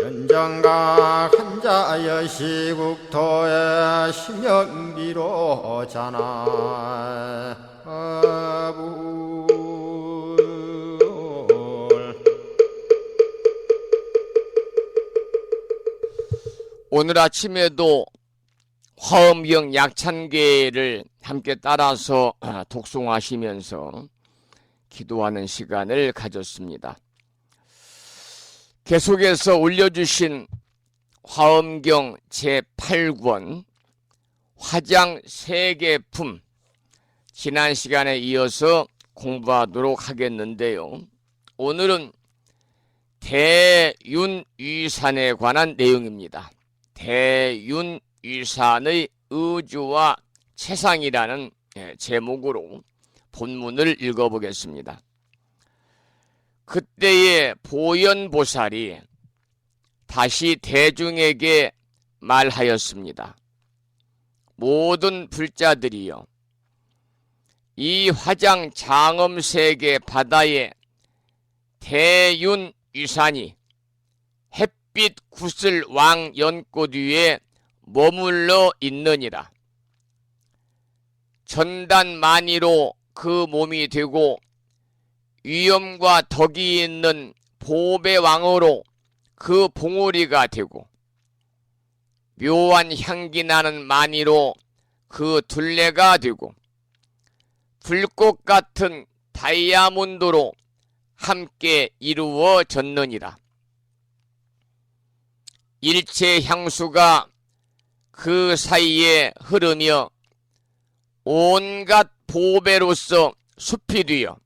현정각 한자여 시국토의 심영비로 자나 오늘 아침에도 화엄경 약찬계를 함께 따라서 독송하시면서 기도하는 시간을 가졌습니다. 계속해서 올려주신 화엄경 제8권 화장 세계품 지난 시간에 이어서 공부하도록 하겠는데요. 오늘은 대윤위산에 관한 내용입니다. 대윤위산의 의주와 채상이라는 제목으로 본문을 읽어보겠습니다. 그때의 보현보살이 다시 대중에게 말하였습니다. 모든 불자들이여, 이 화장 장엄세계 바다에 대윤위산이 햇빛 구슬 왕 연꽃 위에 머물러 있느니라. 전단만이로 그 몸이 되고 위엄과 덕이 있는 보배왕으로 그 봉우리가 되고 묘한 향기 나는 마니로 그 둘레가 되고 불꽃 같은 다이아몬드로 함께 이루어졌느니라. 일체 향수가 그 사이에 흐르며 온갖 보배로서 숲이 되어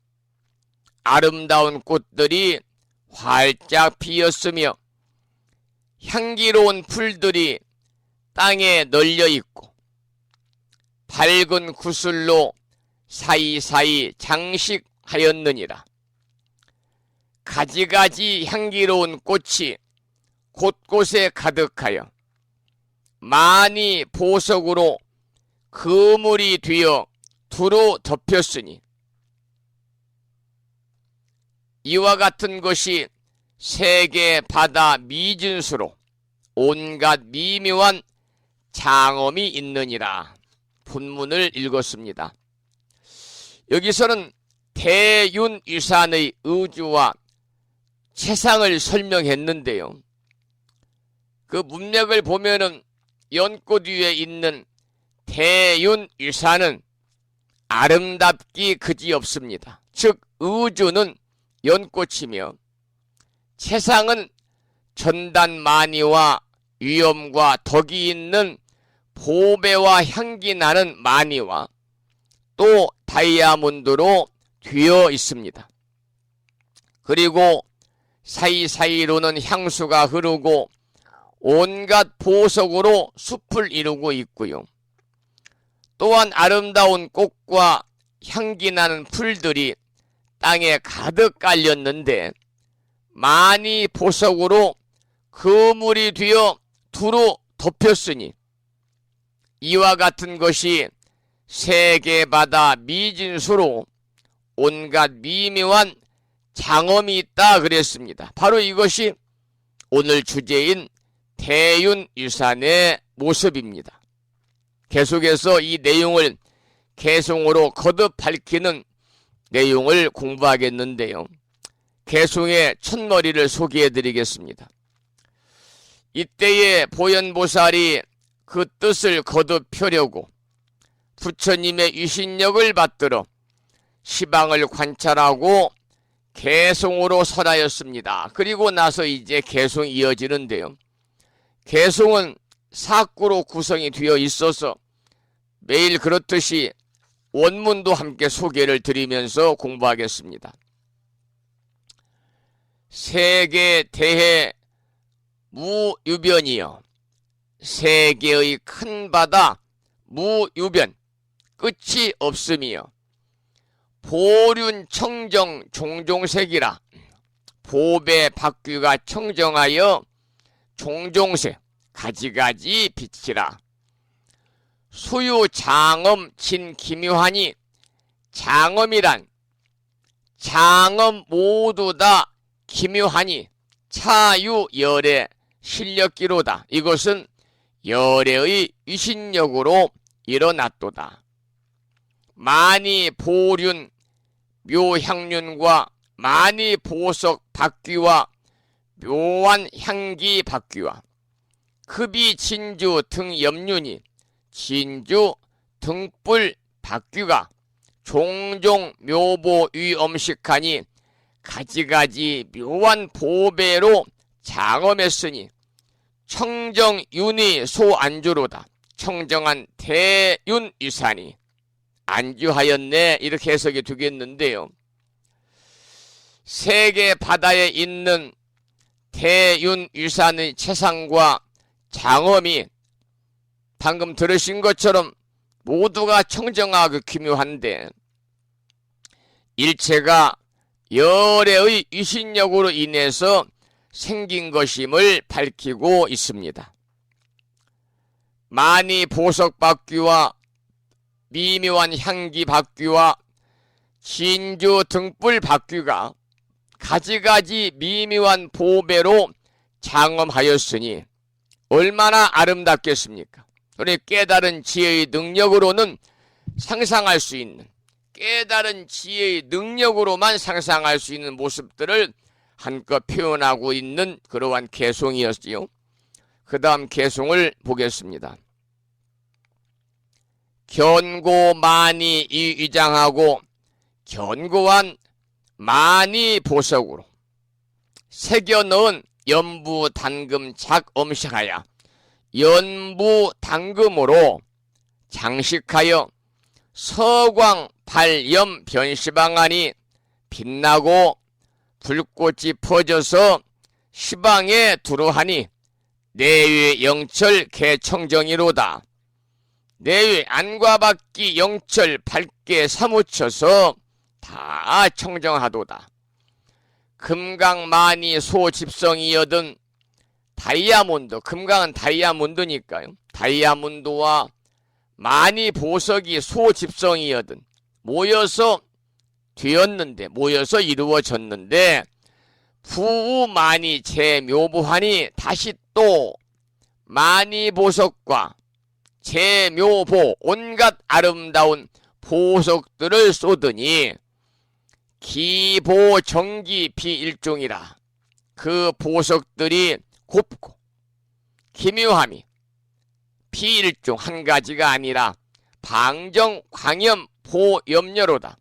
아름다운 꽃들이 활짝 피었으며 향기로운 풀들이 땅에 널려 있고 밝은 구슬로 사이사이 장식하였느니라. 가지가지 향기로운 꽃이 곳곳에 가득하여 많이 보석으로 그물이 되어 두루 덮였으니 이와 같은 것이 세계 바다 미진수로 온갖 미묘한 장엄이 있느니라. 본문을 읽었습니다. 여기서는 대윤위산의 의주와 채상을 설명했는데요. 그 문맥을 보면은 연꽃 위에 있는 대윤위산은 아름답기 그지없습니다. 즉 의주는 연꽃이며 채상은 전단마니와 위엄과 덕이 있는 보배와 향기 나는 마니와 또 다이아몬드로 되어 있습니다. 그리고 사이사이로는 향수가 흐르고 온갖 보석으로 숲을 이루고 있고요. 또한 아름다운 꽃과 향기 나는 풀들이 땅에 가득 깔렸는데 많이 보석으로 그물이 되어 두루 덮였으니 이와 같은 것이 세계 바다 미진수로 온갖 미묘한 장엄이 있다 그랬습니다. 바로 이것이 오늘 주제인 대윤위산의 모습입니다. 계속해서 이 내용을 개송으로 거듭 밝히는 내용을 공부하겠는데요. 개송의 첫머리를 소개해 드리겠습니다. 이때에 보현보살이 그 뜻을 거듭 펴려고 부처님의 위신력을 받들어 시방을 관찰하고 개송으로 설하였습니다. 그리고 나서 이제 개송이 이어지는데요. 개송은 사구로 구성이 되어 있어서 매일 그렇듯이 원문도 함께 소개를 드리면서 공부하겠습니다. 세계 대해 무유변이여 세계의 큰 바다 무유변 끝이 없음이여 보륜 청정 종종색이라 보배 박귀가 청정하여 종종색 가지가지 빛이라 수유 장엄 진기묘하니 장엄이란 장엄 모두 다 기묘하니 차유 열의 실력기로다. 이것은 열의 위신력으로 일어났도다. 많이 보륜 묘향륜과 많이 보석 박귀와 묘한 향기 박귀와 급이 진주 등 염륜이 진주 등불 박귀가 종종 묘보 위엄식하니 가지가지 묘한 보배로 장엄했으니 청정윤이 소안주로다. 청정한 대윤유산이 안주하였네. 이렇게 해석이 되겠는데요. 세계 바다에 있는 대윤유산의 채상과 장엄이 방금 들으신 것처럼 모두가 청정하고 기묘한데 일체가 열애의 위신력으로 인해서 생긴 것임을 밝히고 있습니다. 많이 보석 박귀와 미묘한 향기 박귀와 진주 등불 박귀가 가지가지 미묘한 보배로 장엄하였으니 얼마나 아름답겠습니까? 우리 깨달은 지혜의 능력으로는 상상할 수 있는 깨달은 지혜의 능력으로만 상상할 수 있는 모습들을 한껏 표현하고 있는 그러한 개송이었지요. 그 다음 개송을 보겠습니다. 견고 많이 위장하고 견고한 많이 보석으로 새겨 넣은 연부 단금 작엄식하여 연부 당금으로 장식하여 서광 발염 변시방안이 빛나고 불꽃이 퍼져서 시방에 두루하니 내외 영철 개청정이로다. 내외 안과 밖이 영철 밝게 사무쳐서 다 청정하도다. 금강만이 소집성이여든 다이아몬드, 금강은 다이아몬드니까요. 다이아몬드와 많이 보석이 소집성이여든 모여서 되었는데 모여서 이루어졌는데 부우 많이 재묘보하니 다시 또 많이 보석과 재묘보 온갖 아름다운 보석들을 쏟으니 기보 정기 비일종이라 그 보석들이 곱고 기묘함이 비일종 한 가지가 아니라 방정 광염 보염려로다.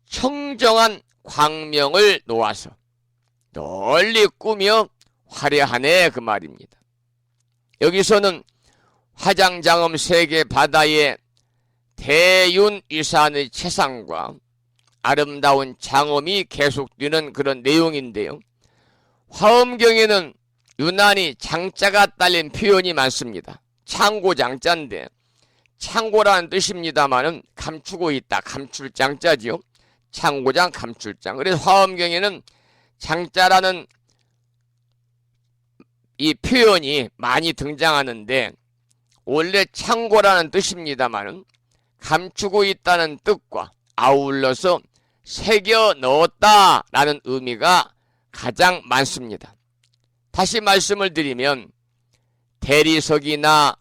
청정한 광명을 놓아서 널리 꾸며 화려하네 그 말입니다. 여기서는 화장장엄 세계 바다의 대윤유산의 채상과 아름다운 장엄이 계속되는 그런 내용인데요. 화엄경에는 유난히 장자가 딸린 표현이 많습니다. 창고장자인데 창고라는 뜻입니다만은 감추고 있다. 감출장자지요. 창고장 감출장. 그래서 화엄경에는 장자라는 이 표현이 많이 등장하는데 원래 창고라는 뜻입니다만은 감추고 있다는 뜻과 아울러서 새겨 넣었다라는 의미가 가장 많습니다. 다시 말씀을 드리면 대리석이나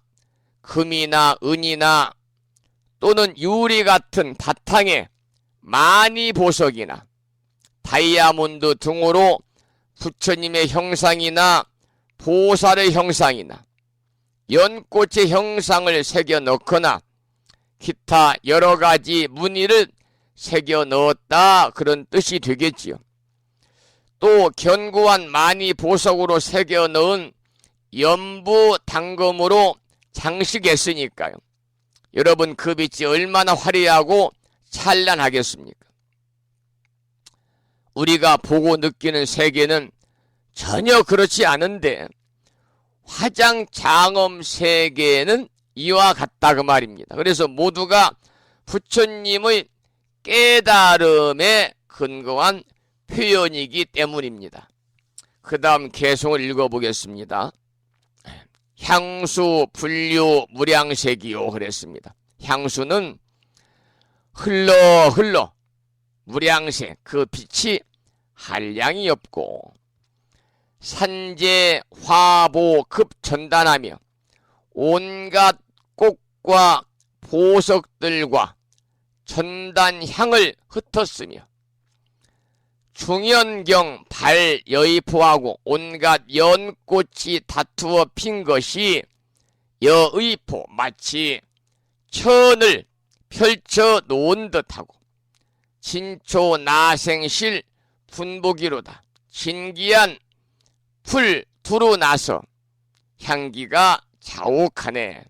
금이나 은이나 또는 유리 같은 바탕에 많이 보석이나 다이아몬드 등으로 부처님의 형상이나 보살의 형상이나 연꽃의 형상을 새겨 넣거나 기타 여러 가지 무늬를 새겨 넣었다 그런 뜻이 되겠지요. 또 견고한 많이 보석으로 새겨 넣은 연부 당금으로 장식했으니까요. 여러분 그 빛이 얼마나 화려하고 찬란하겠습니까? 우리가 보고 느끼는 세계는 전혀 그렇지 않은데 화장장엄 세계는 이와 같다 그 말입니다. 그래서 모두가 부처님의 깨달음에 근거한 표현이기 때문입니다. 그 다음 개송을 읽어보겠습니다. 향수 불류 무량색이요 그랬습니다. 향수는 흘러 무량색, 그 빛이 한량이 없고 산재 화보 급전단하며 온갖 꽃과 보석들과 전단향을 흩었으며 중현경 발여의포하고 온갖 연꽃이 다투어 핀 것이 여의포, 마치 천을 펼쳐 놓은 듯하고 진초 나생실 분보기로다. 진기한 풀 두루 나서 향기가 자욱하네.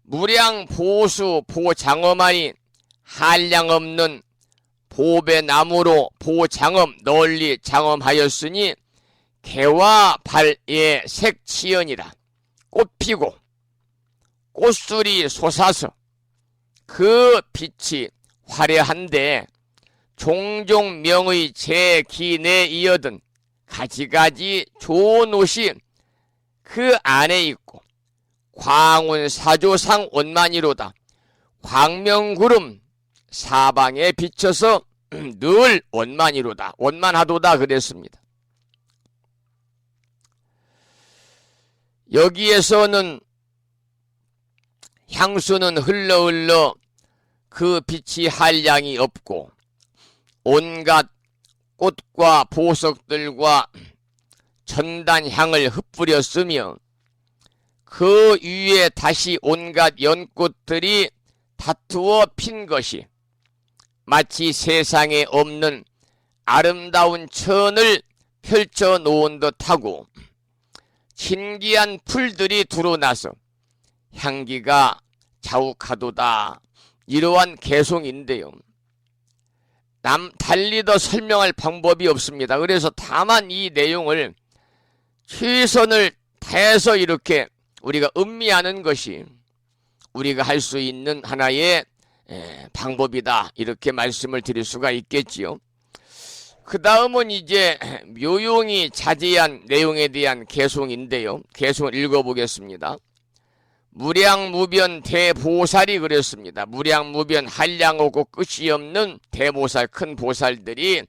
무량 보수 보장엄하니 한량 없는 보배나무로 보장엄 널리 장엄하였으니 개와 발의 색치연이라. 꽃피고 꽃술이 솟아서 그 빛이 화려한데 종종 명의 제기내에 이어든 가지가지 좋은 옷이 그 안에 있고 광운 사조상 원만이로다. 광명구름 사방에 비쳐서 늘 원만이로다. 원만하도다 그랬습니다. 여기에서는 향수는 흘러 그 빛이 한량이 없고 온갖 꽃과 보석들과 전단향을 흩뿌렸으며 그 위에 다시 온갖 연꽃들이 다투어 핀 것이 마치 세상에 없는 아름다운 천을 펼쳐 놓은 듯하고 신기한 풀들이 드러나서 향기가 자욱하도다. 이러한 개송인데요. 달리 더 설명할 방법이 없습니다. 그래서 다만 이 내용을 최선을 다해서 이렇게 우리가 음미하는 것이 우리가 할 수 있는 하나의 방법이다. 이렇게 말씀을 드릴 수가 있겠지요. 그 다음은 이제 묘용이 자제한 내용에 대한 개송인데요. 개송을 읽어보겠습니다. 무량무변 대보살이 그랬습니다. 무량무변 한량 없고 끝이 없는 대보살, 큰 보살들이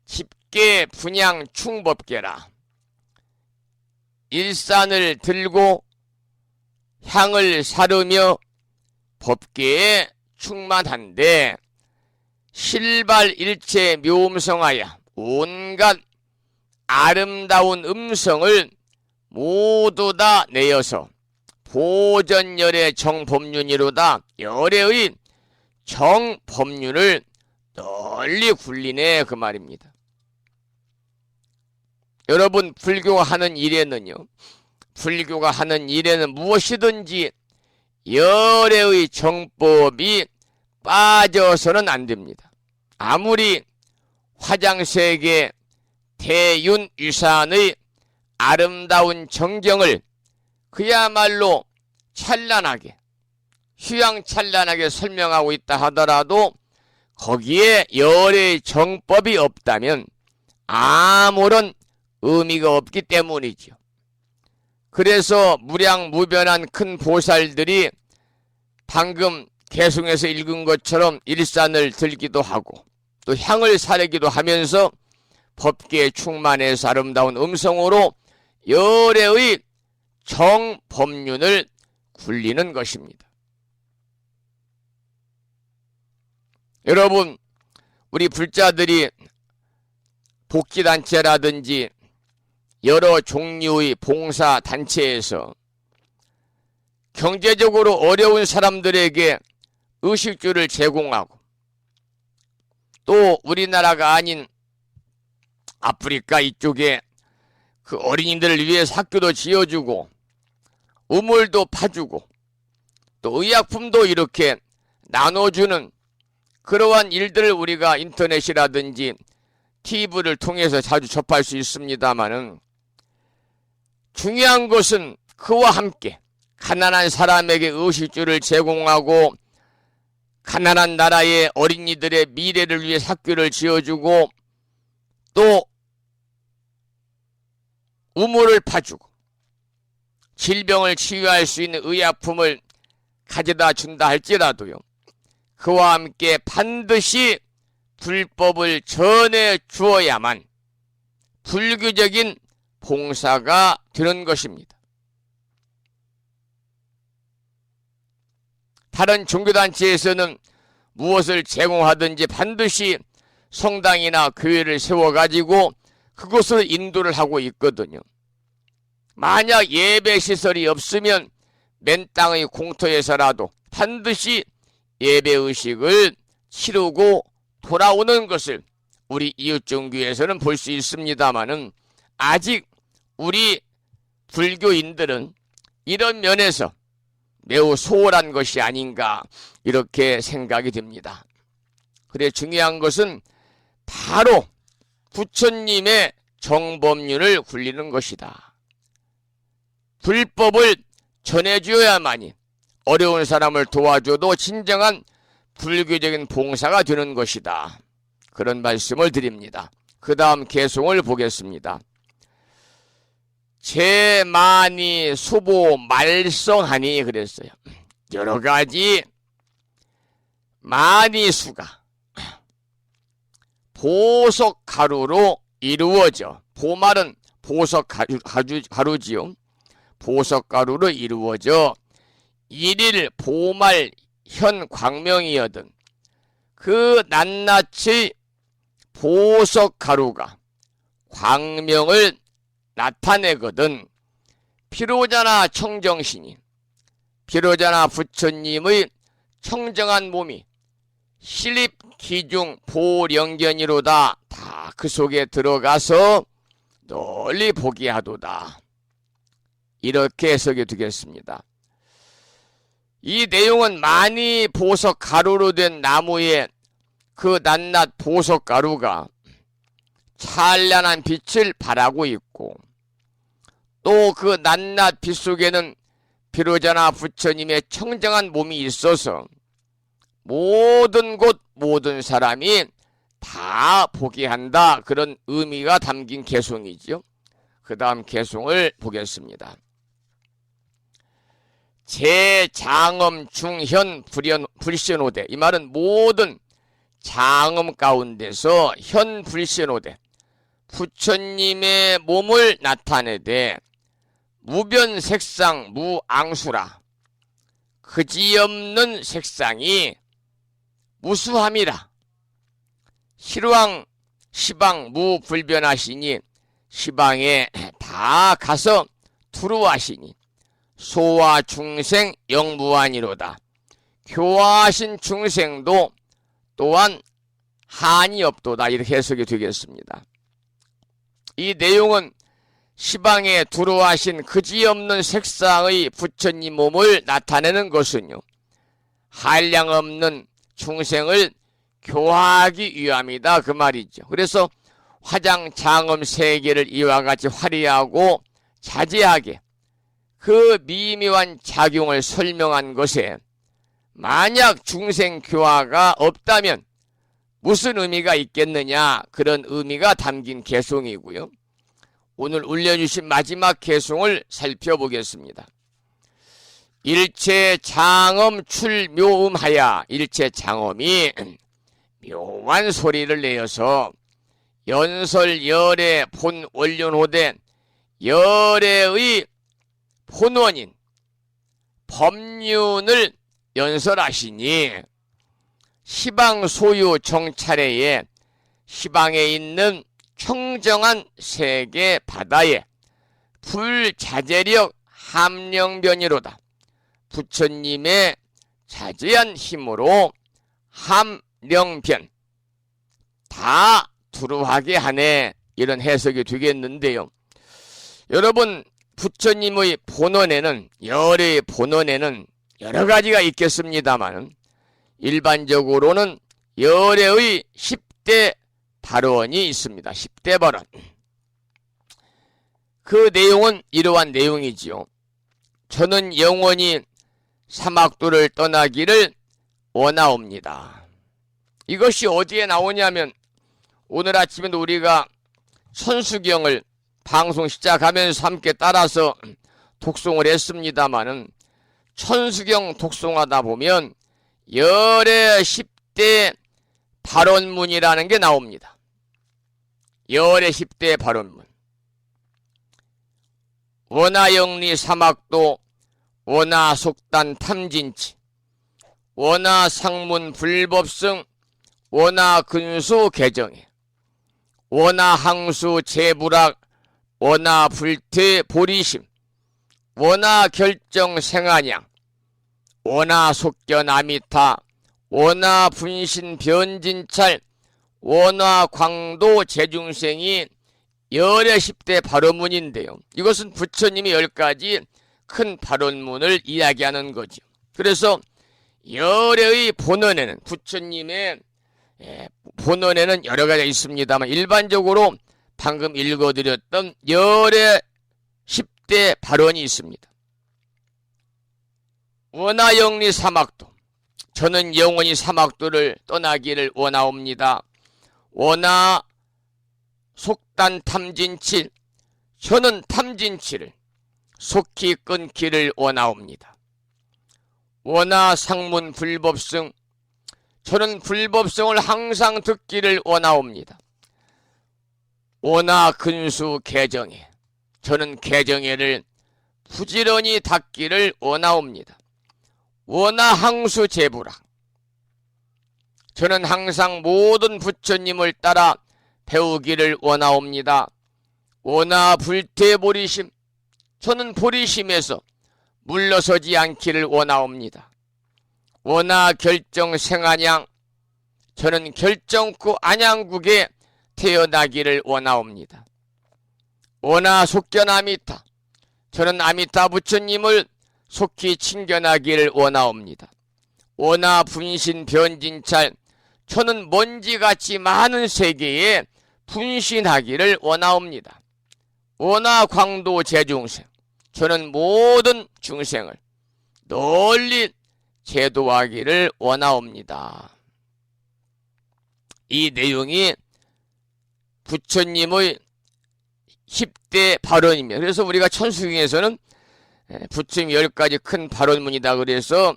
집계 분양 충법계라. 일산을 들고 향을 사르며 법계에 충만한데 실발일체 묘음성하여 온갖 아름다운 음성을 모두 다 내어서 보전열의 정법륜이로다. 열애의 정법륜을 널리 굴리네 그 말입니다. 여러분 불교가 하는 일에는요, 불교가 하는 일에는 무엇이든지 열애의 정법이 빠져서는 안 됩니다. 아무리 화장세계 대윤유산의 아름다운 정경을 그야말로 찬란하게 휘황찬란하게 설명하고 있다 하더라도 거기에 열애의 정법이 없다면 아무런 의미가 없기 때문이죠. 그래서 무량무변한 큰 보살들이 방금 개송에서 읽은 것처럼 일산을 들기도 하고 또 향을 사르기도 하면서 법계에 충만해서 아름다운 음성으로 열애의 정법륜을 굴리는 것입니다. 여러분, 우리 불자들이 복지단체라든지 여러 종류의 봉사단체에서 경제적으로 어려운 사람들에게 의식주를 제공하고 또 우리나라가 아닌 아프리카 이쪽에 그 어린이들을 위해서 학교도 지어주고 우물도 파주고 또 의약품도 이렇게 나눠주는 그러한 일들을 우리가 인터넷이라든지 TV를 통해서 자주 접할 수 있습니다마는, 중요한 것은 그와 함께 가난한 사람에게 의식주를 제공하고 가난한 나라의 어린이들의 미래를 위해 학교를 지어주고 또 우물을 파주고 질병을 치유할 수 있는 의약품을 가져다 준다 할지라도요, 그와 함께 반드시 불법을 전해 주어야만 불교적인 봉사가 되는 것입니다. 다른 종교단체에서는 무엇을 제공하든지 반드시 성당이나 교회를 세워가지고 그곳을 인도를 하고 있거든요. 만약 예배시설이 없으면 맨 땅의 공터에서라도 반드시 예배의식을 치르고 돌아오는 것을 우리 이웃종교에서는 볼 수 있습니다마는, 아직 우리 불교인들은 이런 면에서 매우 소홀한 것이 아닌가 이렇게 생각이 듭니다. 그래 중요한 것은 바로 부처님의 정법륜을 굴리는 것이다. 불법을 전해주어야만이 어려운 사람을 도와줘도 진정한 불교적인 봉사가 되는 것이다. 그런 말씀을 드립니다. 그 다음 개송을 보겠습니다. 제만이 수보 말썽하니 그랬어요. 여러 가지 만이수가 보석 가루로 이루어져, 보말은 보석 가루지요. 보석 가루로 이루어져 일일 보말 현 광명이여든 그 낱낱이 보석 가루가 광명을 나타내거든 비로자나 청정신이, 비로자나 부처님의 청정한 몸이 실립기중 보령견이로다. 다 그 속에 들어가서 널리 보게 하도다. 이렇게 해석이 되겠습니다. 이 내용은 많이 보석 가루로 된 나무의 그 낱낱 보석 가루가 찬란한 빛을 발하고 있고, 또 그 낱낱 빛 속에는 비로자나 부처님의 청정한 몸이 있어서 모든 곳 모든 사람이 다 보게 한다. 그런 의미가 담긴 개송이죠. 그 다음 개송을 보겠습니다. 제장엄 중현 불신호대, 이 말은 모든 장엄 가운데서 현 불신호대 부처님의 몸을 나타내되 무변색상 무앙수라, 그지없는 색상이 무수함이라. 실왕 시방 무불변하시니 시방에 다 가서 두루하시니 소와 중생 영무한이로다. 교화하신 중생도 또한 한이 없도다. 이렇게 해석이 되겠습니다. 이 내용은 시방에 두루하신 그지없는 색상의 부처님 몸을 나타내는 것은요, 한량 없는 중생을 교화하기 위함이다 그 말이죠. 그래서 화장 장엄 세계를 이와 같이 화려하고 자제하게 그 미묘한 작용을 설명한 것에 만약 중생 교화가 없다면 무슨 의미가 있겠느냐, 그런 의미가 담긴 개송이고요. 오늘 올려주신 마지막 개송을 살펴보겠습니다. 일체 장엄 출묘음하야, 일체 장엄이 묘한 소리를 내어서 연설 열의 본 원륜호대 열의 본원인 법륜을 연설하시니 시방 소유 정찰회에 시방에 있는 청정한 세계 바다에 불자재력 함령변이로다. 부처님의 자제한 힘으로 함령변 다 두루하게 하네, 이런 해석이 되겠는데요. 여러분, 부처님의 본원에는, 열의 본원에는 여러 가지가 있겠습니다만 일반적으로는 열애의 10대 발언이 있습니다. 10대 발언. 그 내용은 이러한 내용이지요. 저는 영원히 사막도를 떠나기를 원하옵니다. 이것이 어디에 나오냐면 오늘 아침에도 우리가 천수경을 방송 시작하면서 함께 따라서 독송을 했습니다마는 천수경 독송하다 보면 열애 10대 발언문이라는 게 나옵니다. 열애 10대 발언문. 원하영리 사막도 원하속단 탐진치 원하상문 불법성 원하근수 개정해 원하항수 제불악 원하불태 보리심 원하결정 생안양 원하속견 아미타 원하분신 변진찰 원하광도 제중생이 열애 10대 발언문인데요. 이것은 부처님이 10가지 큰 발언문을 이야기하는 거죠. 그래서 열애의 본원에는 부처님의 본원에는 여러 가지가 있습니다만 일반적으로 방금 읽어드렸던 열애 10대 발언이 있습니다. 원하영리 사막도 저는 영원히 사막도를 떠나기를 원하옵니다. 원하 속단 탐진치 저는 탐진치를 속히 끊기를 원하옵니다. 원하 상문 불법성 저는 불법성을 항상 듣기를 원하옵니다. 원하 근수 개정해 저는 개정해를 부지런히 닦기를 원하옵니다. 원하 항수 제불악 저는 항상 모든 부처님을 따라 배우기를 원하옵니다. 원하 불태 보리심 저는 보리심에서 물러서지 않기를 원하옵니다. 원하 결정 생안양 저는 결정구 안양국에 태어나기를 원하옵니다. 원하 속견 아미타 저는 아미타 부처님을 속히 친견하기를 원하옵니다. 원하 분신 변진찰 저는 먼지같이 많은 세계에 분신하기를 원하옵니다. 원하 광도 제중생 저는 모든 중생을 널리 제도하기를 원하옵니다. 이 내용이 부처님의 10대 발언입니다. 그래서 우리가 천수경에서는 부처님 10가지 큰 발언문이다 그래서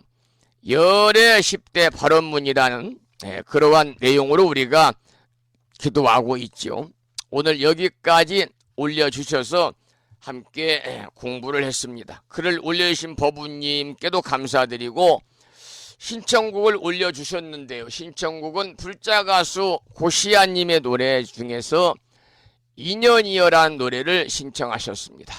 열애 10대 발언문이라는 그러한 내용으로 우리가 기도하고 있죠. 오늘 여기까지 올려주셔서 함께 공부를 했습니다. 글을 올려주신 법우님께도 감사드리고 신청곡을 올려주셨는데요. 신청곡은 불자가수 고시아님의 노래 중에서 인연이여라는 노래를 신청하셨습니다.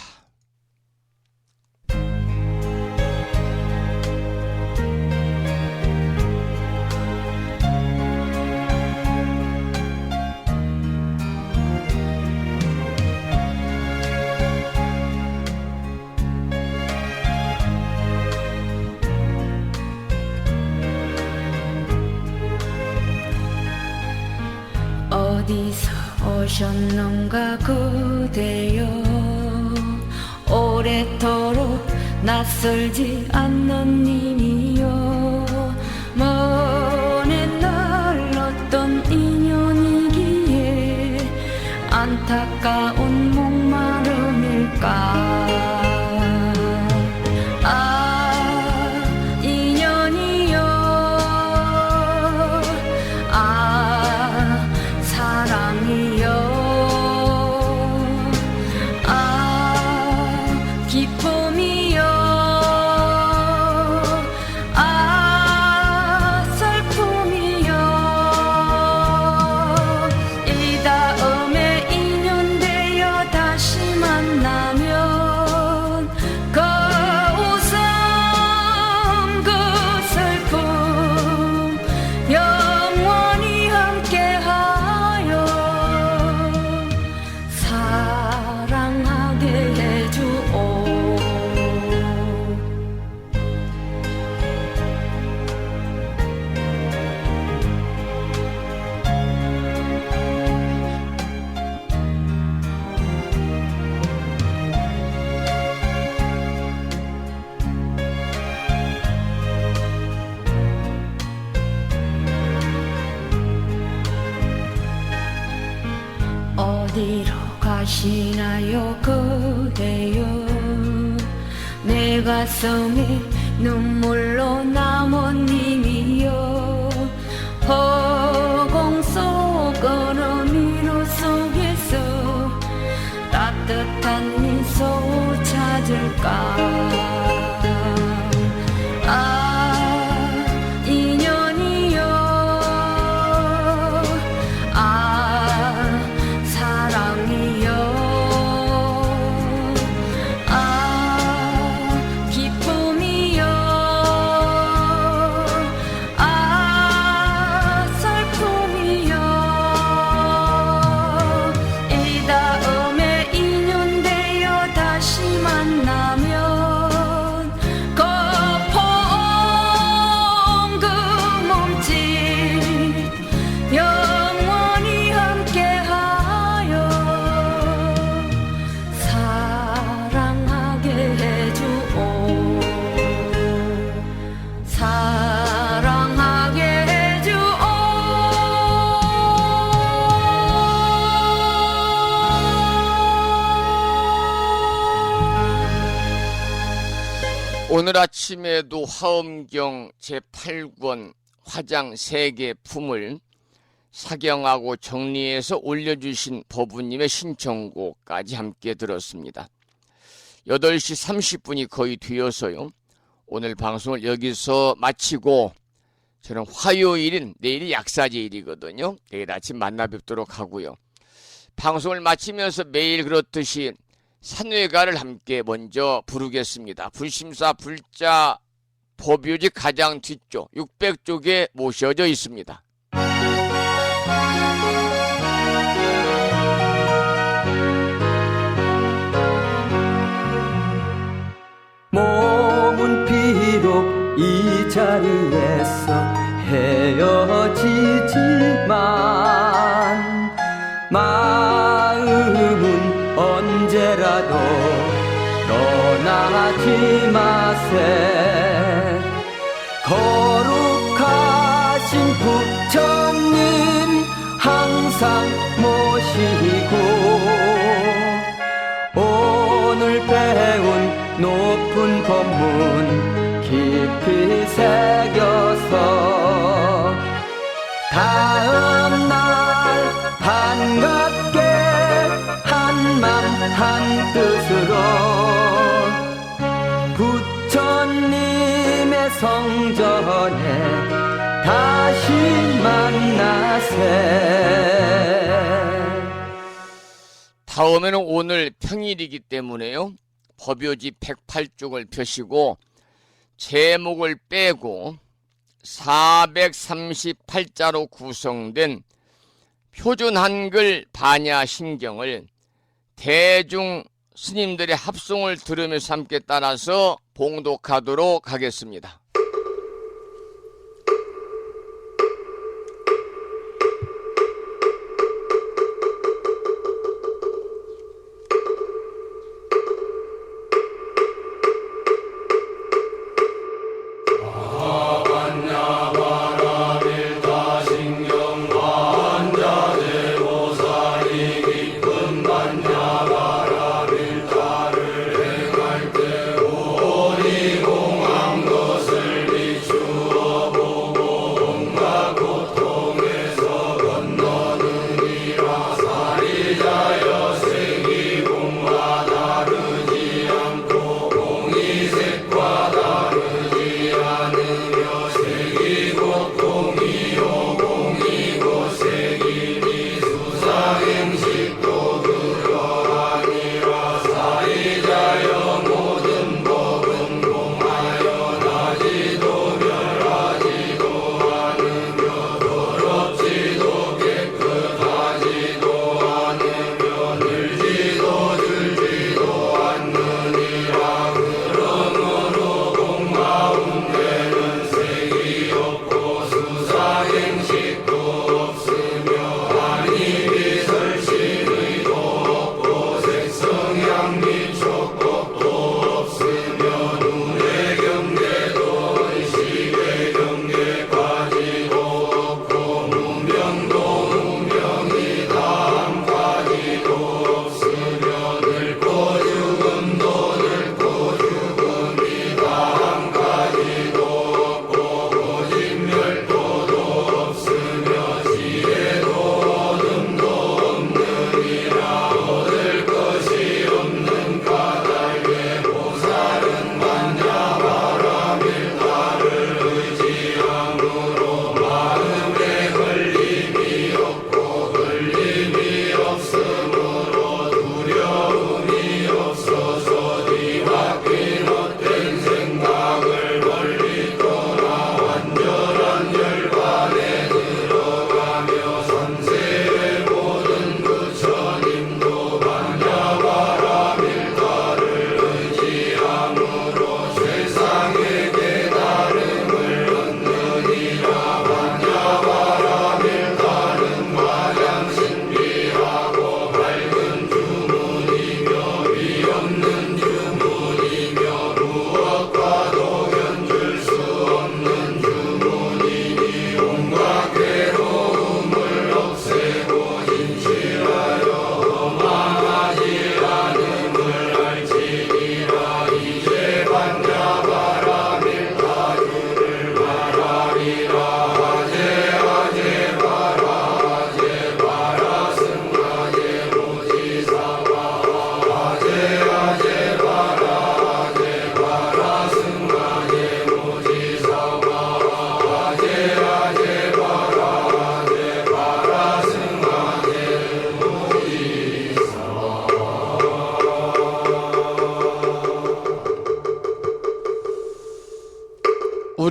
어디서 오셨는가 그대여 오래도록 낯설지 않는 님이여 먼 옛날 어떤 인연이기에 안타까운 목마름일까 이 다음에 인연되어 다시 만나면 어디로 가시나요 그대여 내 가슴이 눈물로 남은 님이여 허공 속 얼음이로 속에서 따뜻한 미소 찾을까 아 인연이여 아 사랑이여 아 기쁨이여 아 슬픔이여 이 다음에 인연되어 다시 만나면 거포 그 몸짓 영원히 함께하여 사랑하게 해주오 사랑하게 해주오 오늘 아침에도 화엄경 제8권 화장 3개 품을 사경하고 정리해서 올려주신 법우님의 신청곡까지 함께 들었습니다. 8시 30분이 거의 되어서요. 오늘 방송을 여기서 마치고 저는 화요일인 내일이 약사제일이거든요. 내일 아침 만나 뵙도록 하고요. 방송을 마치면서 매일 그렇듯이 산회가를 함께 먼저 부르겠습니다. 불심사 불자 법요지 가장 뒤쪽 600쪽에 모셔져 있습니다. 몸은 비록 이 자리에서 헤어지지만 마음은 언제라도 떠나지 마세 거룩하신 부처님 항상 모시고 오늘 배운 높은 법문 깊이 새겨서 다음날 반갑게 한맘 한뜻으로 부처님의 성전에 다시 만나세. 다음에는 오늘 평일이기 때문에요. 법요지 108쪽을 펴시고 제목을 빼고 438자로 구성된 표준 한글 반야 신경을 대중 스님들의 합송을 들으면서 함께 따라서 봉독하도록 하겠습니다. 것을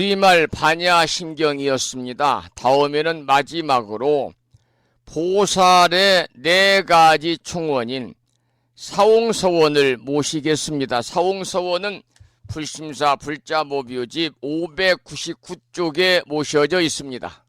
우리말 반야심경이었습니다. 다음에는 마지막으로 보살의 4가지 총원인 사홍서원을 모시겠습니다. 사홍서원은 불심사 불자모비집 599쪽에 모셔져 있습니다.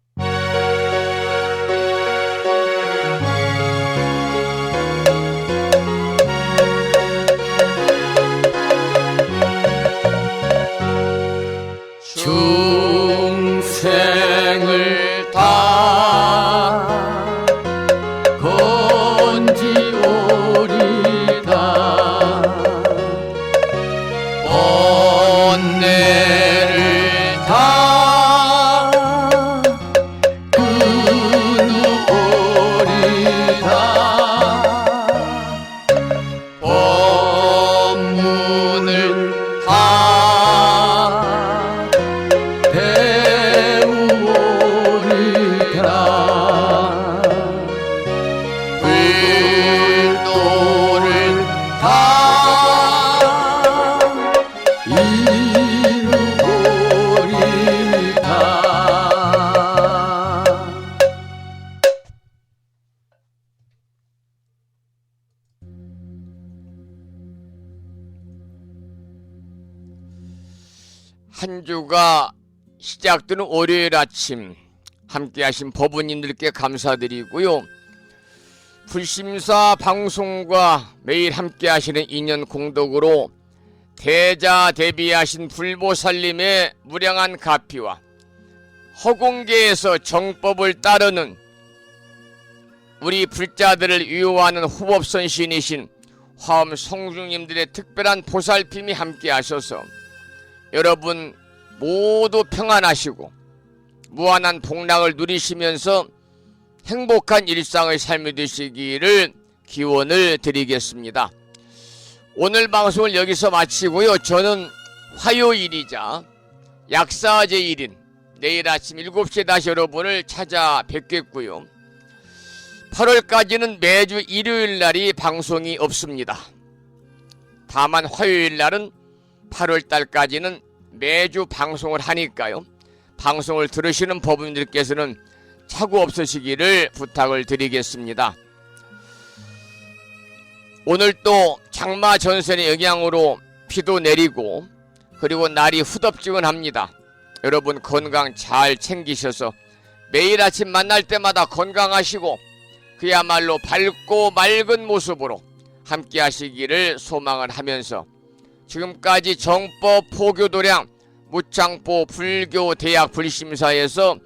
중생을 다 건지오리다 번뇌를 다 끊으오리다 법문을 다 배우오리라 불도를 다 이루오리라 한 주가 시작되는 월요일 아침 함께 하신 법우님들께 감사드리고요. 불심사 방송과 매일 함께 하시는 인연 공덕으로 대자 대비하신 불보살님의 무량한 가피와 허공계에서 정법을 따르는 우리 불자들을 위로하는 후법선신이신 화엄 성중님들의 특별한 보살핌이 함께 하셔서 여러분 모두 평안하시고 무한한 복락을 누리시면서 행복한 일상의 삶이 되시기를 기원을 드리겠습니다. 오늘 방송을 여기서 마치고요. 저는 화요일이자 약사제일인 내일 아침 7시에 다시 여러분을 찾아뵙겠고요. 8월까지는 매주 일요일날이 방송이 없습니다. 다만 화요일날은 8월달까지는 매주 방송을 하니까요. 방송을 들으시는 법인들께서는 착오 없으시기를 부탁을 드리겠습니다. 오늘 또 장마 전선의 영향으로 비도 내리고 그리고 날이 후덥지근합니다. 여러분 건강 잘 챙기셔서 매일 아침 만날 때마다 건강하시고 그야말로 밝고 맑은 모습으로 함께 하시기를 소망을 하면서 지금까지 정법 포교도량 무창포 불교 대학 불심사에서